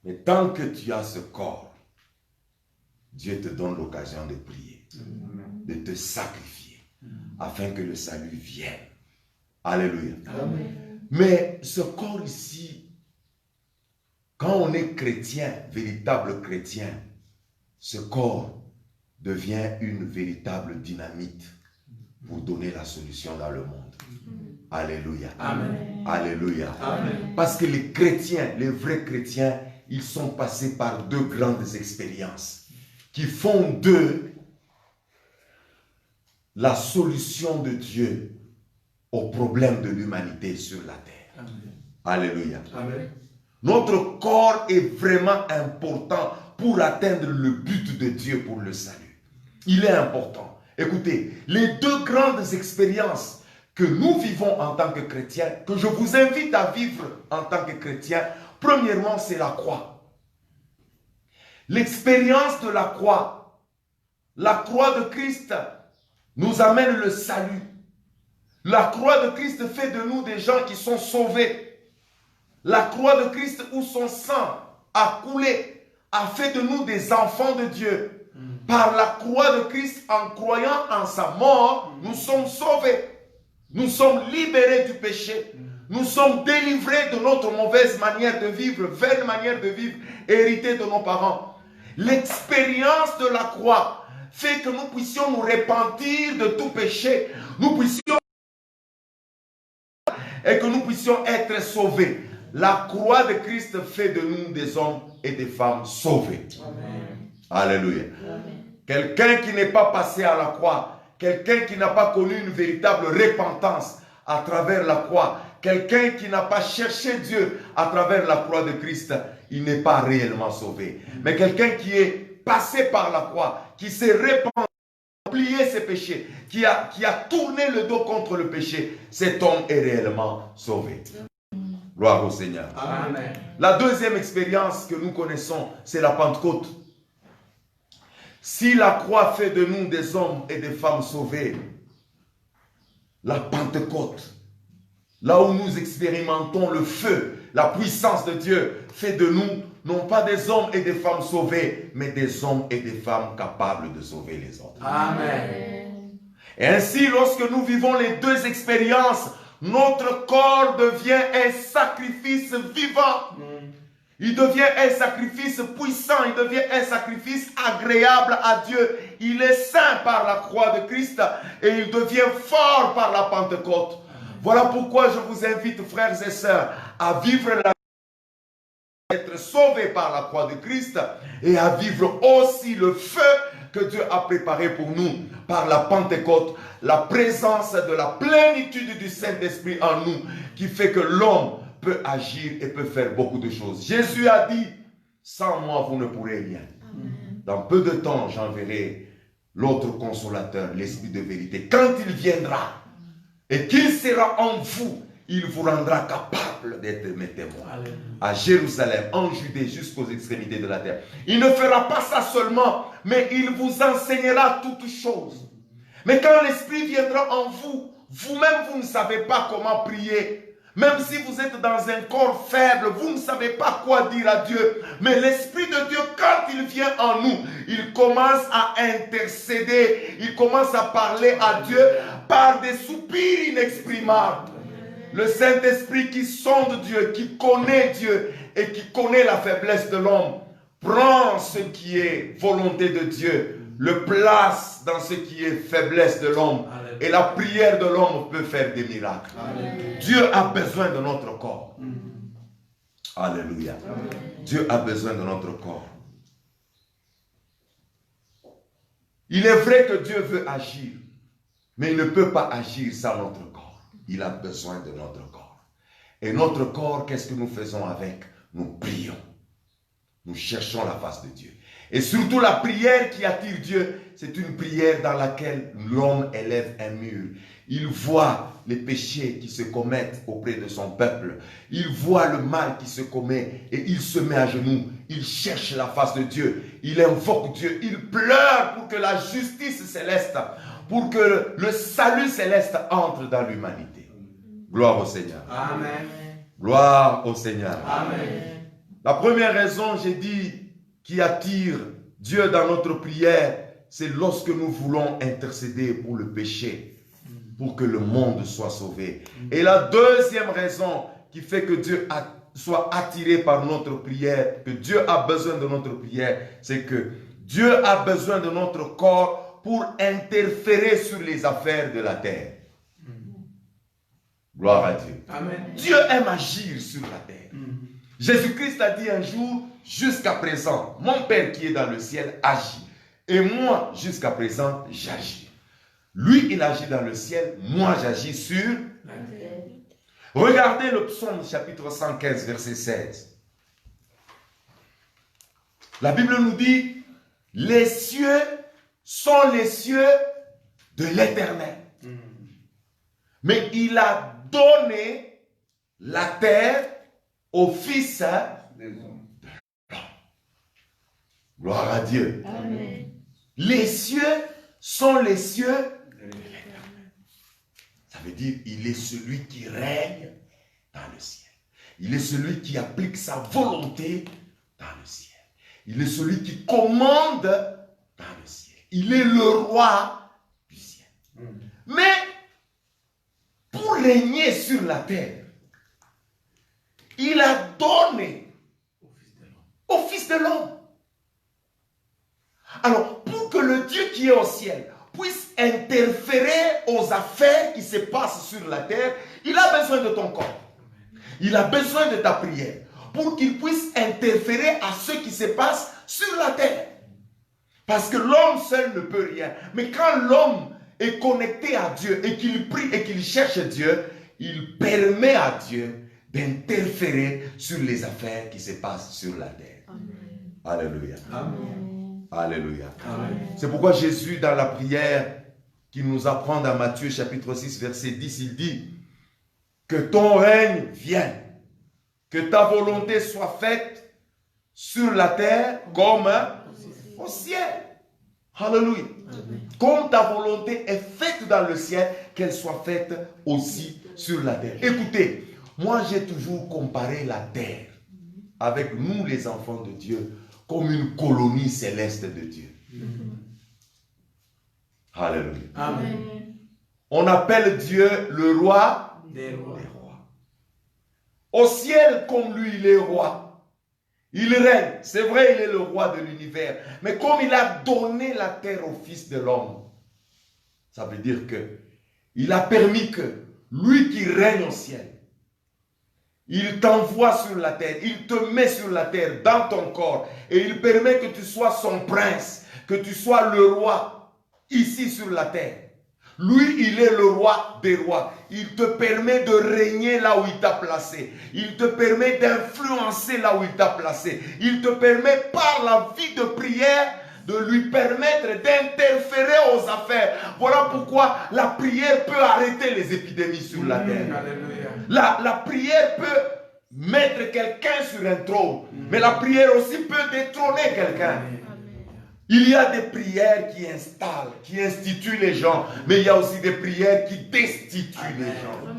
Mais tant que tu as ce corps, Dieu te donne l'occasion de prier, de te sacrifier, afin que le salut vienne. Alléluia. Amen. Mais ce corps ici, quand on est chrétien, véritable chrétien, ce corps devient une véritable dynamite pour donner la solution dans le monde. Alléluia. Amen. Alléluia. Amen. Parce que les chrétiens, les vrais chrétiens, ils sont passés par deux grandes expériences qui font d'eux la solution de Dieu au problème de l'humanité sur la terre. Amen. Alléluia. Amen. Notre corps est vraiment important pour atteindre le but de Dieu pour le salut. Il est important. Écoutez, les deux grandes expériences que nous vivons en tant que chrétiens, que je vous invite à vivre en tant que chrétiens, premièrement, c'est la croix. L'expérience de la croix de Christ nous amène le salut. La croix de Christ fait de nous des gens qui sont sauvés. La croix de Christ où son sang a coulé a fait de nous des enfants de Dieu. Par la croix de Christ, en croyant en sa mort, nous sommes sauvés. Nous sommes libérés du péché. Nous sommes délivrés de notre mauvaise manière de vivre, vaine manière de vivre, héritée de nos parents. L'expérience de la croix fait que nous puissions nous repentir de tout péché. Nous puissions et que nous puissions être sauvés. La croix de Christ fait de nous des hommes et des femmes sauvés. Amen. Alléluia. Quelqu'un qui n'est pas passé à la croix, quelqu'un qui n'a pas connu une véritable repentance à travers la croix, quelqu'un qui n'a pas cherché Dieu à travers la croix de Christ, il n'est pas réellement sauvé. Mais quelqu'un qui est passé par la croix, qui s'est repenti, plié ses péchés, qui a tourné le dos contre le péché, cet homme est réellement sauvé. Gloire au Seigneur. Amen. La deuxième expérience que nous connaissons, c'est la Pentecôte. Si la croix fait de nous des hommes et des femmes sauvés, la Pentecôte, là où nous expérimentons le feu, la puissance de Dieu, fait de nous non pas des hommes et des femmes sauvés, mais des hommes et des femmes capables de sauver les autres. Amen. Et ainsi, lorsque nous vivons les deux expériences, notre corps devient un sacrifice vivant. Il devient un sacrifice puissant, il devient un sacrifice agréable à Dieu. Il est saint par la croix de Christ et il devient fort par la Pentecôte. Voilà pourquoi je vous invite, frères et sœurs, à vivre la vie, être sauvés par la croix de Christ et à vivre aussi le feu que Dieu a préparé pour nous par la Pentecôte, la présence de la plénitude du Saint-Esprit en nous qui fait que l'homme peut agir et peut faire beaucoup de choses. Jésus a dit, sans moi vous ne pourrez rien. Dans peu de temps, j'enverrai l'autre consolateur, l'Esprit de vérité. Quand il viendra et qu'il sera en vous, il vous rendra capable d'être mes témoins. À Jérusalem, en Judée, jusqu'aux extrémités de la terre. Il ne fera pas ça seulement, mais il vous enseignera toutes choses. Mais quand l'Esprit viendra en vous, vous-même, vous ne savez pas comment prier. Même si vous êtes dans un corps faible, vous ne savez pas quoi dire à Dieu. Mais l'Esprit de Dieu, quand il vient en nous, il commence à intercéder. Il commence à parler à Dieu par des soupirs inexprimables. Le Saint-Esprit qui sonde Dieu, qui connaît Dieu et qui connaît la faiblesse de l'homme, prend ce qui est volonté de Dieu, le place dans ce qui est faiblesse de l'homme. Et la prière de l'homme peut faire des miracles. Amen. Dieu a besoin de notre corps. Alléluia. Amen. Dieu a besoin de notre corps. Il est vrai que Dieu veut agir, mais il ne peut pas agir sans notre corps. Il a besoin de notre corps. Et notre corps, qu'est-ce que nous faisons avec? Nous prions. Nous cherchons la face de Dieu. Et surtout la prière qui attire Dieu, c'est une prière dans laquelle l'homme élève un mur. Il voit les péchés qui se commettent auprès de son peuple. Il voit le mal qui se commet et il se met à genoux. Il cherche la face de Dieu. Il invoque Dieu. Il pleure pour que la justice céleste, pour que le salut céleste entre dans l'humanité. Gloire au Seigneur. Amen. Gloire au Seigneur. Amen. La première raison, j'ai dit, qui attire Dieu dans notre prière, c'est lorsque nous voulons intercéder pour le péché, pour que le monde soit sauvé. Et la deuxième raison qui fait que Dieu soit attiré par notre prière, que Dieu a besoin de notre prière, c'est que Dieu a besoin de notre corps pour interférer sur les affaires de la terre. Gloire à Dieu. Amen. Dieu aime agir sur la terre. Jésus-Christ a dit un jour, jusqu'à présent, mon Père qui est dans le ciel agit. Et moi, jusqu'à présent, j'agis. Lui, il agit dans le ciel, moi, j'agis sur la terre. Regardez le psaume chapitre 115, verset 16. La Bible nous dit, les cieux sont les cieux de l'Éternel. Mais il a donné la terre au Fils des hommes. Gloire à Dieu. Amen. Les cieux sont les cieux de l'Éternel. Ça veut dire il est celui qui règne dans le ciel. Il est celui qui applique sa volonté dans le ciel. Il est celui qui commande dans le ciel. Il est le roi du ciel. Mais pour régner sur la terre, il a donné au Fils de l'homme. Alors, pour que le Dieu qui est au ciel puisse interférer aux affaires qui se passent sur la terre, il a besoin de ton corps. Il a besoin de ta prière pour qu'il puisse interférer à ce qui se passe sur la terre. Parce que l'homme seul ne peut rien. Mais quand l'homme est connecté à Dieu et qu'il prie et qu'il cherche Dieu, il permet à Dieu d'interférer sur les affaires qui se passent sur la terre. Amen. Alléluia. Amen. Alléluia. C'est pourquoi Jésus, dans la prière qu'il nous apprend dans Matthieu chapitre 6, verset 10, il dit que ton règne vienne, que ta volonté soit faite sur la terre comme au ciel. Alléluia. Comme ta volonté est faite dans le ciel, qu'elle soit faite aussi sur la terre. Écoutez, moi j'ai toujours comparé la terre avec nous les enfants de Dieu comme une colonie céleste de Dieu. Alléluia. Amen. On appelle Dieu le roi Des rois. Des rois. Au ciel, comme lui, il est roi. Il règne. C'est vrai, il est le roi de l'univers. Mais comme il a donné la terre au Fils de l'homme, ça veut dire que il a permis que lui qui règne au ciel, il t'envoie sur la terre, il te met sur la terre dans ton corps et il permet que tu sois son prince, que tu sois le roi ici sur la terre. Lui, il est le roi des rois. Il te permet de régner là où il t'a placé. Il te permet d'influencer là où il t'a placé. Il te permet par la vie de prière de lui permettre d'interférer aux affaires. Voilà pourquoi la prière peut arrêter les épidémies sur la terre. La prière peut mettre quelqu'un sur un trône, mais la prière aussi peut détrôner quelqu'un. Il y a des prières qui installent, qui instituent les gens, mais il y a aussi des prières qui destituent les gens.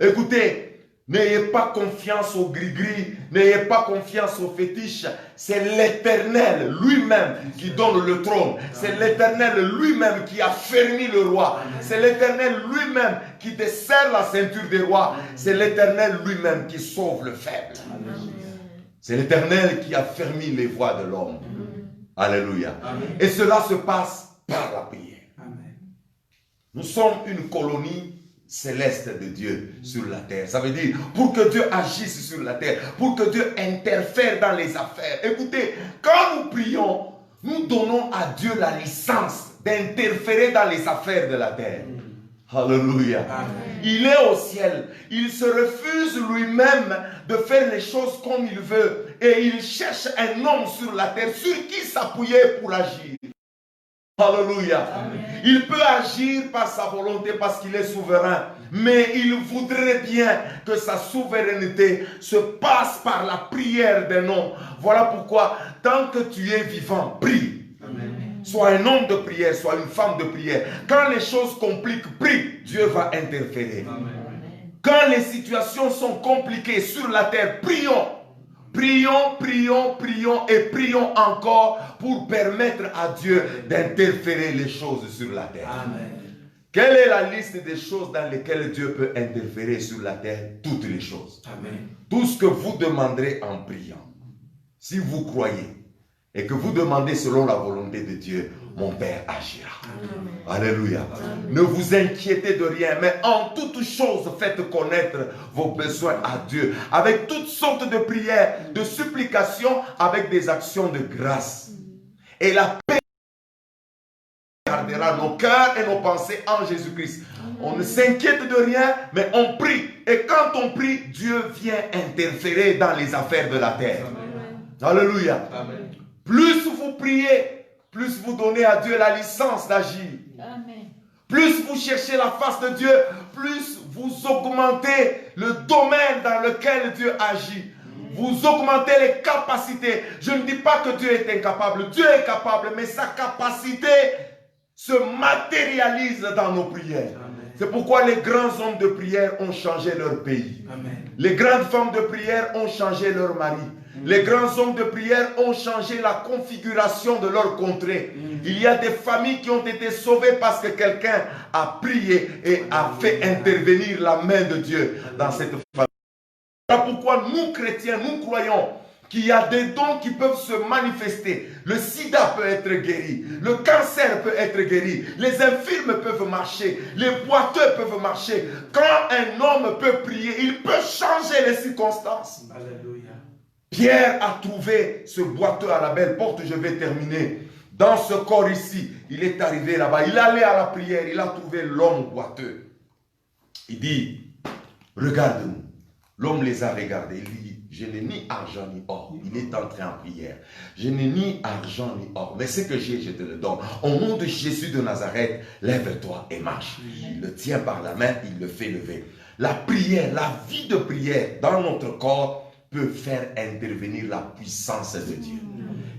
Écoutez, n'ayez pas confiance au gris-gris, n'ayez pas confiance aux fétiches. C'est l'Éternel lui-même qui donne le trône. C'est l'Éternel lui-même qui a fermi le roi. C'est l'Éternel lui-même qui desserre la ceinture des rois. C'est l'Éternel lui-même qui sauve le faible. C'est l'Éternel qui a fermé les voies de l'homme. Alléluia. Amen. Et cela se passe par la prière. Amen. Nous sommes une colonie céleste de Dieu sur la terre. Ça veut dire, pour que Dieu agisse sur la terre, pour que Dieu interfère dans les affaires. Écoutez, quand nous prions, nous donnons à Dieu la licence d'interférer dans les affaires de la terre. Alléluia. Amen. Il est au ciel. Il se refuse lui-même de faire les choses comme il veut. Et il cherche un homme sur la terre sur qui s'appuyer pour agir. Alléluia. Amen. Il peut agir par sa volonté parce qu'il est souverain. Mais il voudrait bien que sa souveraineté se passe par la prière d'un homme. Voilà pourquoi, tant que tu es vivant, prie. Sois un homme de prière, sois une femme de prière. Quand les choses compliquent, prie. Dieu va interférer. Amen. Quand les situations sont compliquées sur la terre, prions. Prions, prions, prions et prions encore pour permettre à Dieu d'interférer les choses sur la terre. Amen. Quelle est la liste des choses dans lesquelles Dieu peut interférer sur la terre? Toutes les choses. Amen. Tout ce que vous demanderez en priant, si vous croyez, et que vous demandez selon la volonté de Dieu, mon Père agira. Amen. Alléluia. Amen. Ne vous inquiétez de rien, mais en toutes choses, faites connaître vos besoins à Dieu, avec toutes sortes de prières, de supplications, avec des actions de grâce. Et la paix gardera nos cœurs et nos pensées en Jésus-Christ. On ne s'inquiète de rien, mais on prie. Et quand on prie, Dieu vient interférer dans les affaires de la terre. Amen. Alléluia. Amen. Plus vous priez, plus vous donnez à Dieu la licence d'agir. Plus vous cherchez la face de Dieu, plus vous augmentez le domaine dans lequel Dieu agit. Vous augmentez les capacités. Je ne dis pas que Dieu est incapable. Dieu est capable, mais sa capacité se matérialise dans nos prières. C'est pourquoi les grands hommes de prière ont changé leur pays. Amen. Les grandes femmes de prière ont changé leur mari. Les grands hommes de prière ont changé la configuration de leur contrée. Il y a des familles qui ont été sauvées parce que quelqu'un a prié et a fait intervenir la main de Dieu dans cette famille. C'est pourquoi nous, chrétiens, nous croyons qu'il y a des dons qui peuvent se manifester. Le sida peut être guéri, le cancer peut être guéri, les infirmes peuvent marcher, les boiteux peuvent marcher. Quand un homme peut prier, il peut changer les circonstances. Alléluia. Pierre a trouvé ce boiteux à la belle porte, je vais terminer. Dans ce corps ici, il est arrivé là-bas, il allait à la prière, il a trouvé l'homme boiteux. Il dit, regarde-nous. L'homme les a regardés, il dit, je n'ai ni argent ni or. Il est entré en prière. Je n'ai ni argent ni or, mais ce que j'ai, je te le donne. Au nom de Jésus de Nazareth, lève-toi et marche. Il le tient par la main, il le fait lever. La prière, la vie de prière dans notre corps peut faire intervenir la puissance de Dieu.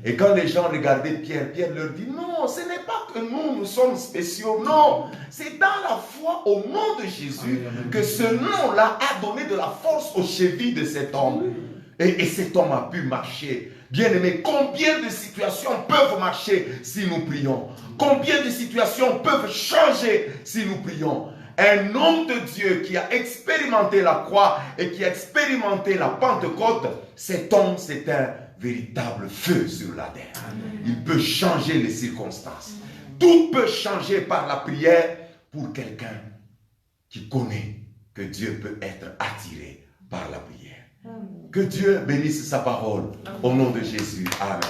Et quand les gens regardaient Pierre, Pierre leur dit, non, ce n'est pas que nous sommes spéciaux, non. C'est dans la foi au nom de Jésus que ce nom-là a donné de la force aux chevilles de cet homme. Et cet homme a pu marcher. Bien-aimé, combien de situations peuvent marcher si nous prions? Combien de situations peuvent changer si nous prions? Un homme de Dieu qui a expérimenté la croix et qui a expérimenté la Pentecôte, cet homme, c'est un véritable feu sur la terre. Il peut changer les circonstances. Tout peut changer par la prière pour quelqu'un qui connaît que Dieu peut être attiré par la prière. Que Dieu bénisse sa parole au nom de Jésus. Amen.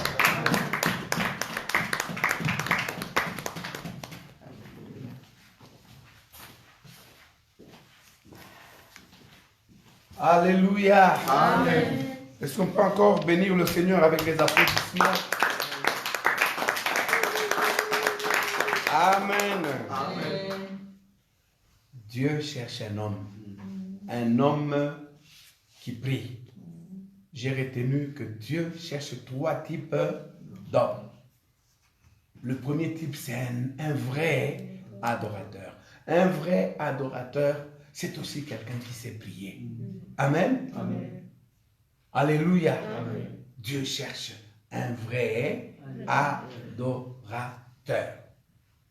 Alléluia. Amen. Est-ce qu'on peut encore bénir le Seigneur avec les applaudissements? Amen. Amen. Dieu cherche un homme qui prie. J'ai retenu que Dieu cherche 3 types d'hommes. Le premier type, c'est un vrai adorateur. Un vrai adorateur, c'est aussi quelqu'un qui sait prier. Amen. Amen. Alléluia. Amen. Dieu cherche un vrai adorateur.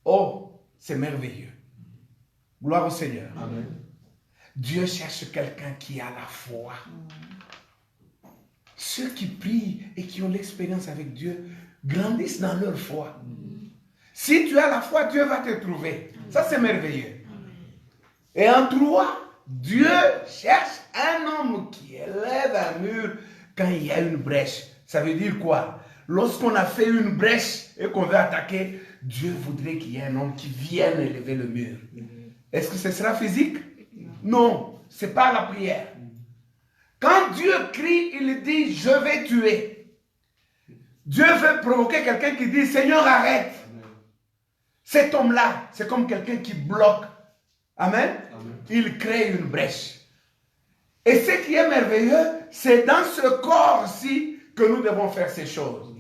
Oh, c'est merveilleux. Gloire au Seigneur. Amen. Dieu cherche quelqu'un qui a la foi. Ceux qui prient et qui ont l'expérience avec Dieu grandissent dans leur foi. Si tu as la foi, Dieu va te trouver. Ça, c'est merveilleux. Et en 3, Dieu cherche un homme qui élève un mur quand il y a une brèche. Ça veut dire quoi? Lorsqu'on a fait une brèche et qu'on veut attaquer, Dieu voudrait qu'il y ait un homme qui vienne élever le mur. Est-ce que ce sera physique? Non, ce n'est pas la prière. Quand Dieu crie, il dit « je vais tuer ». Dieu veut provoquer quelqu'un qui dit « Seigneur, arrête ». Cet homme-là, c'est comme quelqu'un qui bloque. Amen. Il crée une brèche. Et ce qui est merveilleux, c'est dans ce corps-ci que nous devons faire ces choses.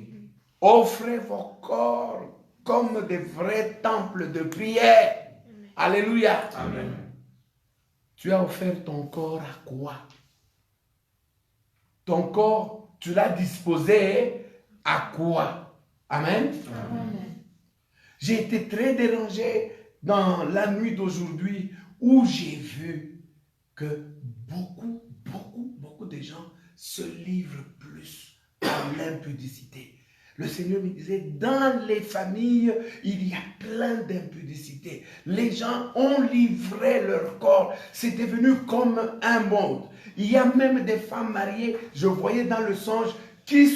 Offrez vos corps comme des vrais temples de prière. Alléluia. Amen. Tu as offert ton corps à quoi? Ton corps, tu l'as disposé à quoi? Amen. Amen. J'ai été très dérangé dans la nuit d'aujourd'hui où j'ai vu que beaucoup de gens se livrent plus à l'impudicité. Le Seigneur me disait, dans les familles, il y a plein d'impudicité. Les gens ont livré leur corps. C'est devenu comme un monde. Il y a même des femmes mariées, je voyais dans le songe, qui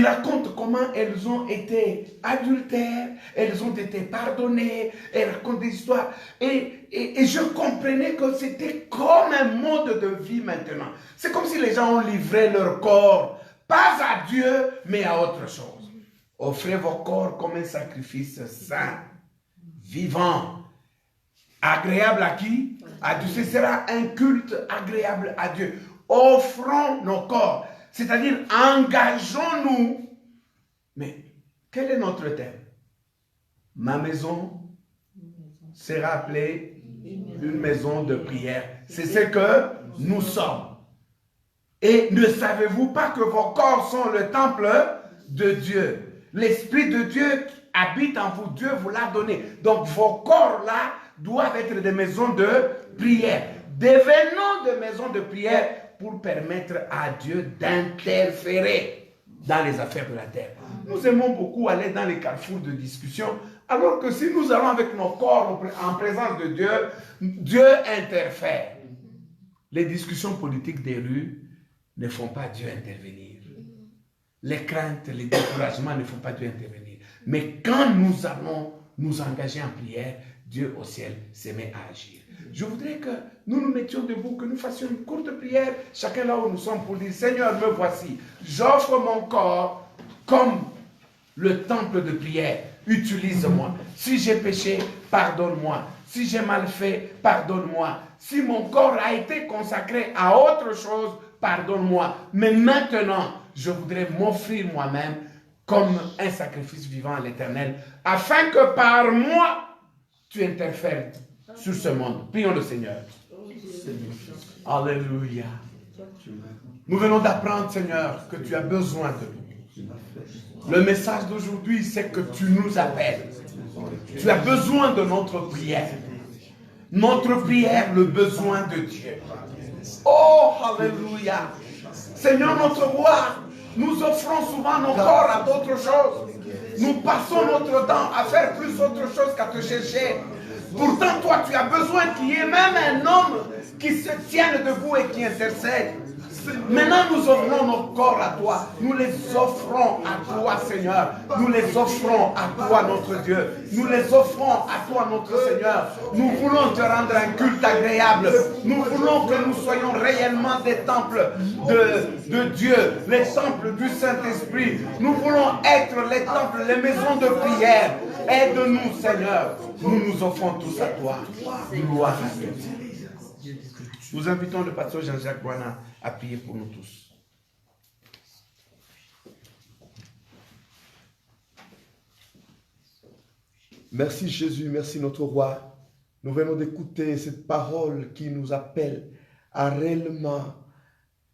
racontent comment elles ont été adultères, elles ont été pardonnées, elles racontent des histoires. Et je comprenais que c'était comme un mode de vie maintenant. C'est comme si les gens ont livré leur corps, pas à Dieu, mais à autre chose. Offrez vos corps comme un sacrifice saint, vivant, agréable à qui? À Dieu. Ce sera un culte agréable à Dieu. Offrons nos corps. C'est-à-dire, engageons-nous. Mais, quel est notre thème? Ma maison sera appelée une maison de prière. C'est ce que nous sommes. Et ne savez-vous pas que vos corps sont le temple de Dieu? L'Esprit de Dieu habite en vous. Dieu vous l'a donné. Donc, vos corps-là doivent être des maisons de prière. Devenons des maisons de prière pour permettre à Dieu d'interférer dans les affaires de la terre. Nous aimons beaucoup aller dans les carrefours de discussion, alors que si nous allons avec nos corps en présence de Dieu, Dieu interfère. Les discussions politiques des rues ne font pas Dieu intervenir. Les craintes, les découragements ne font pas Dieu intervenir. Mais quand nous allons nous engager en prière, Dieu au ciel se met à agir. Je voudrais que nous nous mettions debout, que nous fassions une courte prière, chacun là où nous sommes, pour dire, Seigneur, me voici. J'offre mon corps comme le temple de prière. Utilise-moi. Si j'ai péché, pardonne-moi. Si j'ai mal fait, pardonne-moi. Si mon corps a été consacré à autre chose, pardonne-moi. Mais maintenant, je voudrais m'offrir moi-même comme un sacrifice vivant à l'Éternel, afin que par moi, tu interfères sur ce monde. Prions le Seigneur. Alléluia. Nous venons d'apprendre, Seigneur, que tu as besoin de nous. Le message d'aujourd'hui, c'est que tu nous appelles. Tu as besoin de notre prière. Notre prière, le besoin de Dieu. Oh, alléluia. Seigneur notre roi, nous offrons souvent nos corps à d'autres choses. Nous passons notre temps à faire plus autre chose qu'à te chercher. Pourtant, toi, tu as besoin qu'il y ait même un homme qui se tienne debout et qui intercède. Maintenant, nous offrons nos corps à toi. Nous les offrons à toi, Seigneur. Nous les offrons à toi, notre Dieu. Nous les offrons à toi, notre Seigneur. Nous voulons te rendre un culte agréable. Nous voulons que nous soyons réellement des temples de Dieu, les temples du Saint-Esprit. Nous voulons être les temples, les maisons de prière. Aide-nous, Seigneur. Nous nous offrons tous à toi. Gloire à Dieu. Nous invitons le pasteur Jean-Jacques Boana à prier pour nous tous. Merci Jésus, merci notre roi. Nous venons d'écouter cette parole qui nous appelle à réellement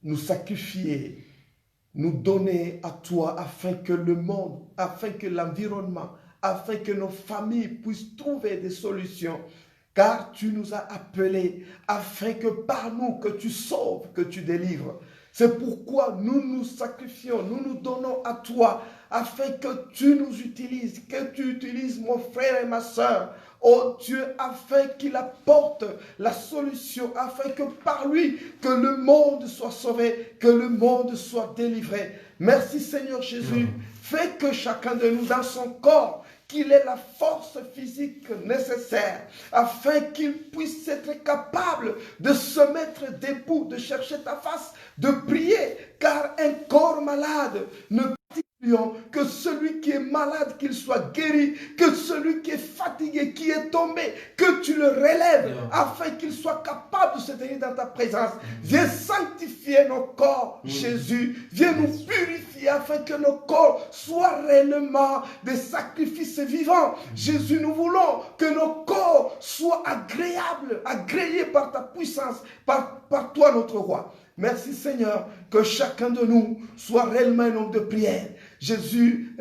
nous sacrifier, nous donner à toi afin que le monde, afin que l'environnement, afin que nos familles puissent trouver des solutions. Car tu nous as appelés afin que par nous, que tu sauves, que tu délivres. C'est pourquoi nous nous sacrifions, nous nous donnons à toi, afin que tu nous utilises, que tu utilises mon frère et ma soeur, oh Dieu, afin qu'il apporte la solution, afin que par lui, que le monde soit sauvé, que le monde soit délivré. Merci Seigneur Jésus, fais que chacun de nous dans son corps, qu'il ait la force physique nécessaire afin qu'il puisse être capable de se mettre debout, de chercher ta face, de prier, car un corps malade ne que celui qui est malade, qu'il soit guéri, que celui qui est fatigué, qui est tombé, que tu le relèves, afin qu'il soit capable de se tenir dans ta présence. Viens sanctifier nos corps, Jésus. Viens nous purifier, afin que nos corps soient réellement des sacrifices vivants. Jésus, nous voulons que nos corps soient agréables, agréés par ta puissance, par toi, notre roi. Merci Seigneur, que chacun de nous soit réellement un homme de prière. Jésus,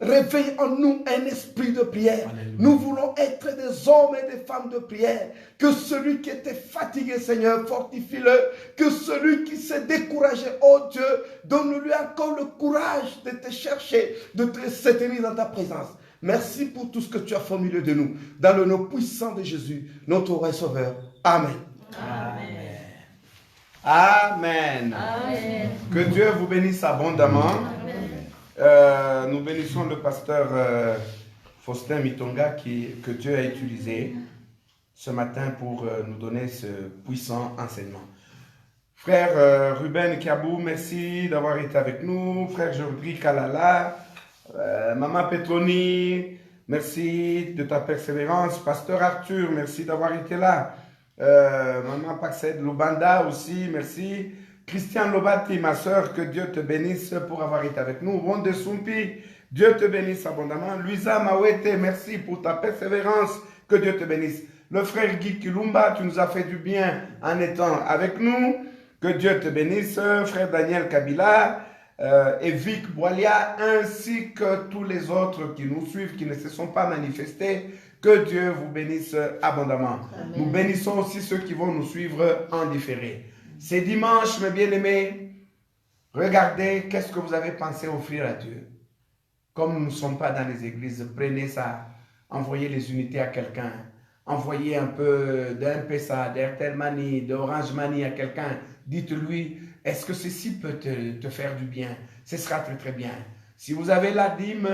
réveille en nous un esprit de prière. Alléluia. Nous voulons être des hommes et des femmes de prière. Que celui qui était fatigué, Seigneur, fortifie-le. Que celui qui s'est découragé, oh Dieu, donne-lui encore le courage de te chercher, de se tenir dans ta présence. Merci pour tout ce que tu as fait au milieu de nous. Dans le nom puissant de Jésus, notre roi et sauveur. Amen. Amen. Amen. Amen. Que Dieu vous bénisse abondamment. Nous bénissons le pasteur Faustin Mitonga que Dieu a utilisé ce matin pour nous donner ce puissant enseignement. Frère Ruben Kiabou, merci d'avoir été avec nous. Frère Jordi Kalala, Maman Petroni, merci de ta persévérance. Pasteur Arthur, merci d'avoir été là. Maman Paxed Lubanda aussi, merci. Christian Lobati, ma soeur, que Dieu te bénisse pour avoir été avec nous. Ronde Sumpi, Dieu te bénisse abondamment. Luisa Mawete, merci pour ta persévérance, que Dieu te bénisse. Le frère Guy Kilumba, tu nous as fait du bien en étant avec nous, que Dieu te bénisse. Frère Daniel Kabila, et Vic Boilia, ainsi que tous les autres qui nous suivent, qui ne se sont pas manifestés, que Dieu vous bénisse abondamment. Amen. Nous bénissons aussi ceux qui vont nous suivre en différé. C'est dimanche, mes bien-aimés. Regardez qu'est-ce que vous avez pensé offrir à Dieu. Comme nous ne sommes pas dans les églises, prenez ça, envoyez les unités à quelqu'un, envoyez un peu d'M-Pesa, d'Airtel Money, d'Orange Money à quelqu'un. Dites-lui, est-ce que ceci peut te faire du bien? Ce sera très très bien. Si vous avez la dîme,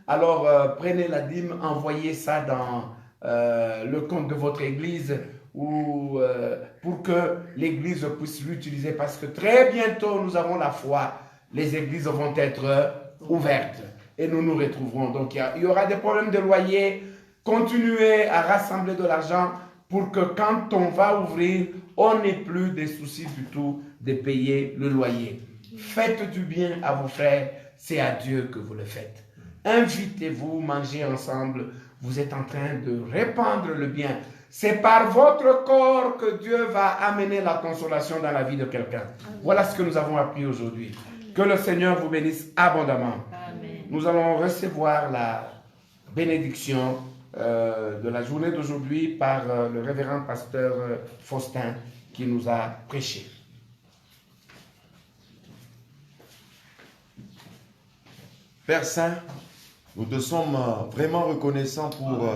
alors prenez la dîme, envoyez ça dans le compte de votre église ou pour que l'église puisse l'utiliser, parce que très bientôt nous avons la foi, les églises vont être ouvertes et nous nous retrouverons. Donc il y aura des problèmes de loyer. Continuez à rassembler de l'argent pour que quand on va ouvrir, on n'ait plus de soucis du tout de payer le loyer. Faites du bien à vos frères, c'est à Dieu que vous le faites. Invitez-vous, mangez ensemble. Vous êtes en train de répandre le bien. C'est par votre corps que Dieu va amener la consolation dans la vie de quelqu'un. Voilà ce que nous avons appris aujourd'hui. Que le Seigneur vous bénisse abondamment. Amen. Nous allons recevoir la bénédiction de la journée d'aujourd'hui par le révérend pasteur Faustin qui nous a prêché. Père Saint, nous te sommes vraiment reconnaissants pour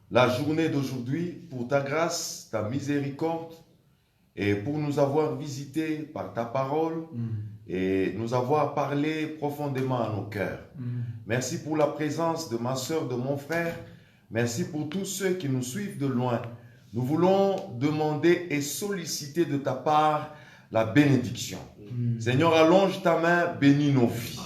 la journée d'aujourd'hui, pour ta grâce, ta miséricorde, et pour nous avoir visités par ta parole et nous avoir parlé profondément à nos cœurs. Merci pour la présence de ma soeur, de mon frère. Merci pour tous ceux qui nous suivent de loin. Nous voulons demander et solliciter de ta part la bénédiction. Seigneur, allonge ta main, bénis nos vies.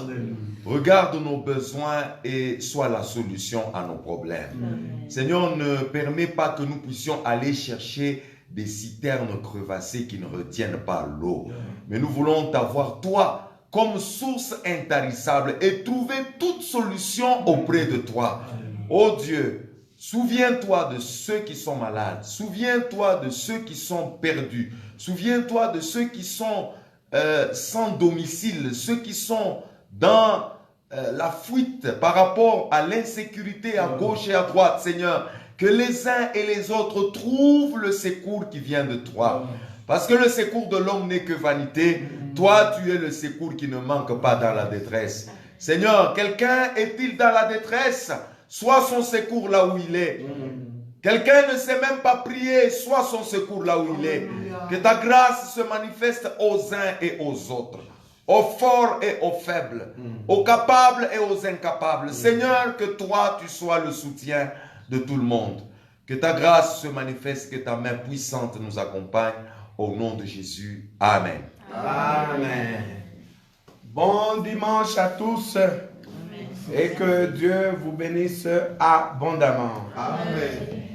Regarde nos besoins et sois la solution à nos problèmes. Seigneur, ne permets pas que nous puissions aller chercher des citernes crevassées qui ne retiennent pas l'eau. Mais nous voulons t'avoir, toi, comme source intarissable et trouver toute solution auprès de toi. Oh Dieu, souviens-toi de ceux qui sont malades. Souviens-toi de ceux qui sont perdus. Souviens-toi de ceux qui sont sans domicile, ceux qui sont dans la fuite par rapport à l'insécurité à gauche et à droite, Seigneur. Que les uns et les autres trouvent le secours qui vient de toi. Parce que le secours de l'homme n'est que vanité. Toi, tu es le secours qui ne manque pas dans la détresse. Seigneur, quelqu'un est-il dans la détresse? Sois son secours là où il est. Quelqu'un ne sait même pas prier, sois son secours là où il est. Que ta grâce se manifeste aux uns et aux autres, aux forts et aux faibles, aux capables et aux incapables. Seigneur, que toi, tu sois le soutien de tout le monde. Que ta grâce se manifeste, que ta main puissante nous accompagne. Au nom de Jésus. Amen. Amen. Bon dimanche à tous. Et que Dieu vous bénisse abondamment. Amen.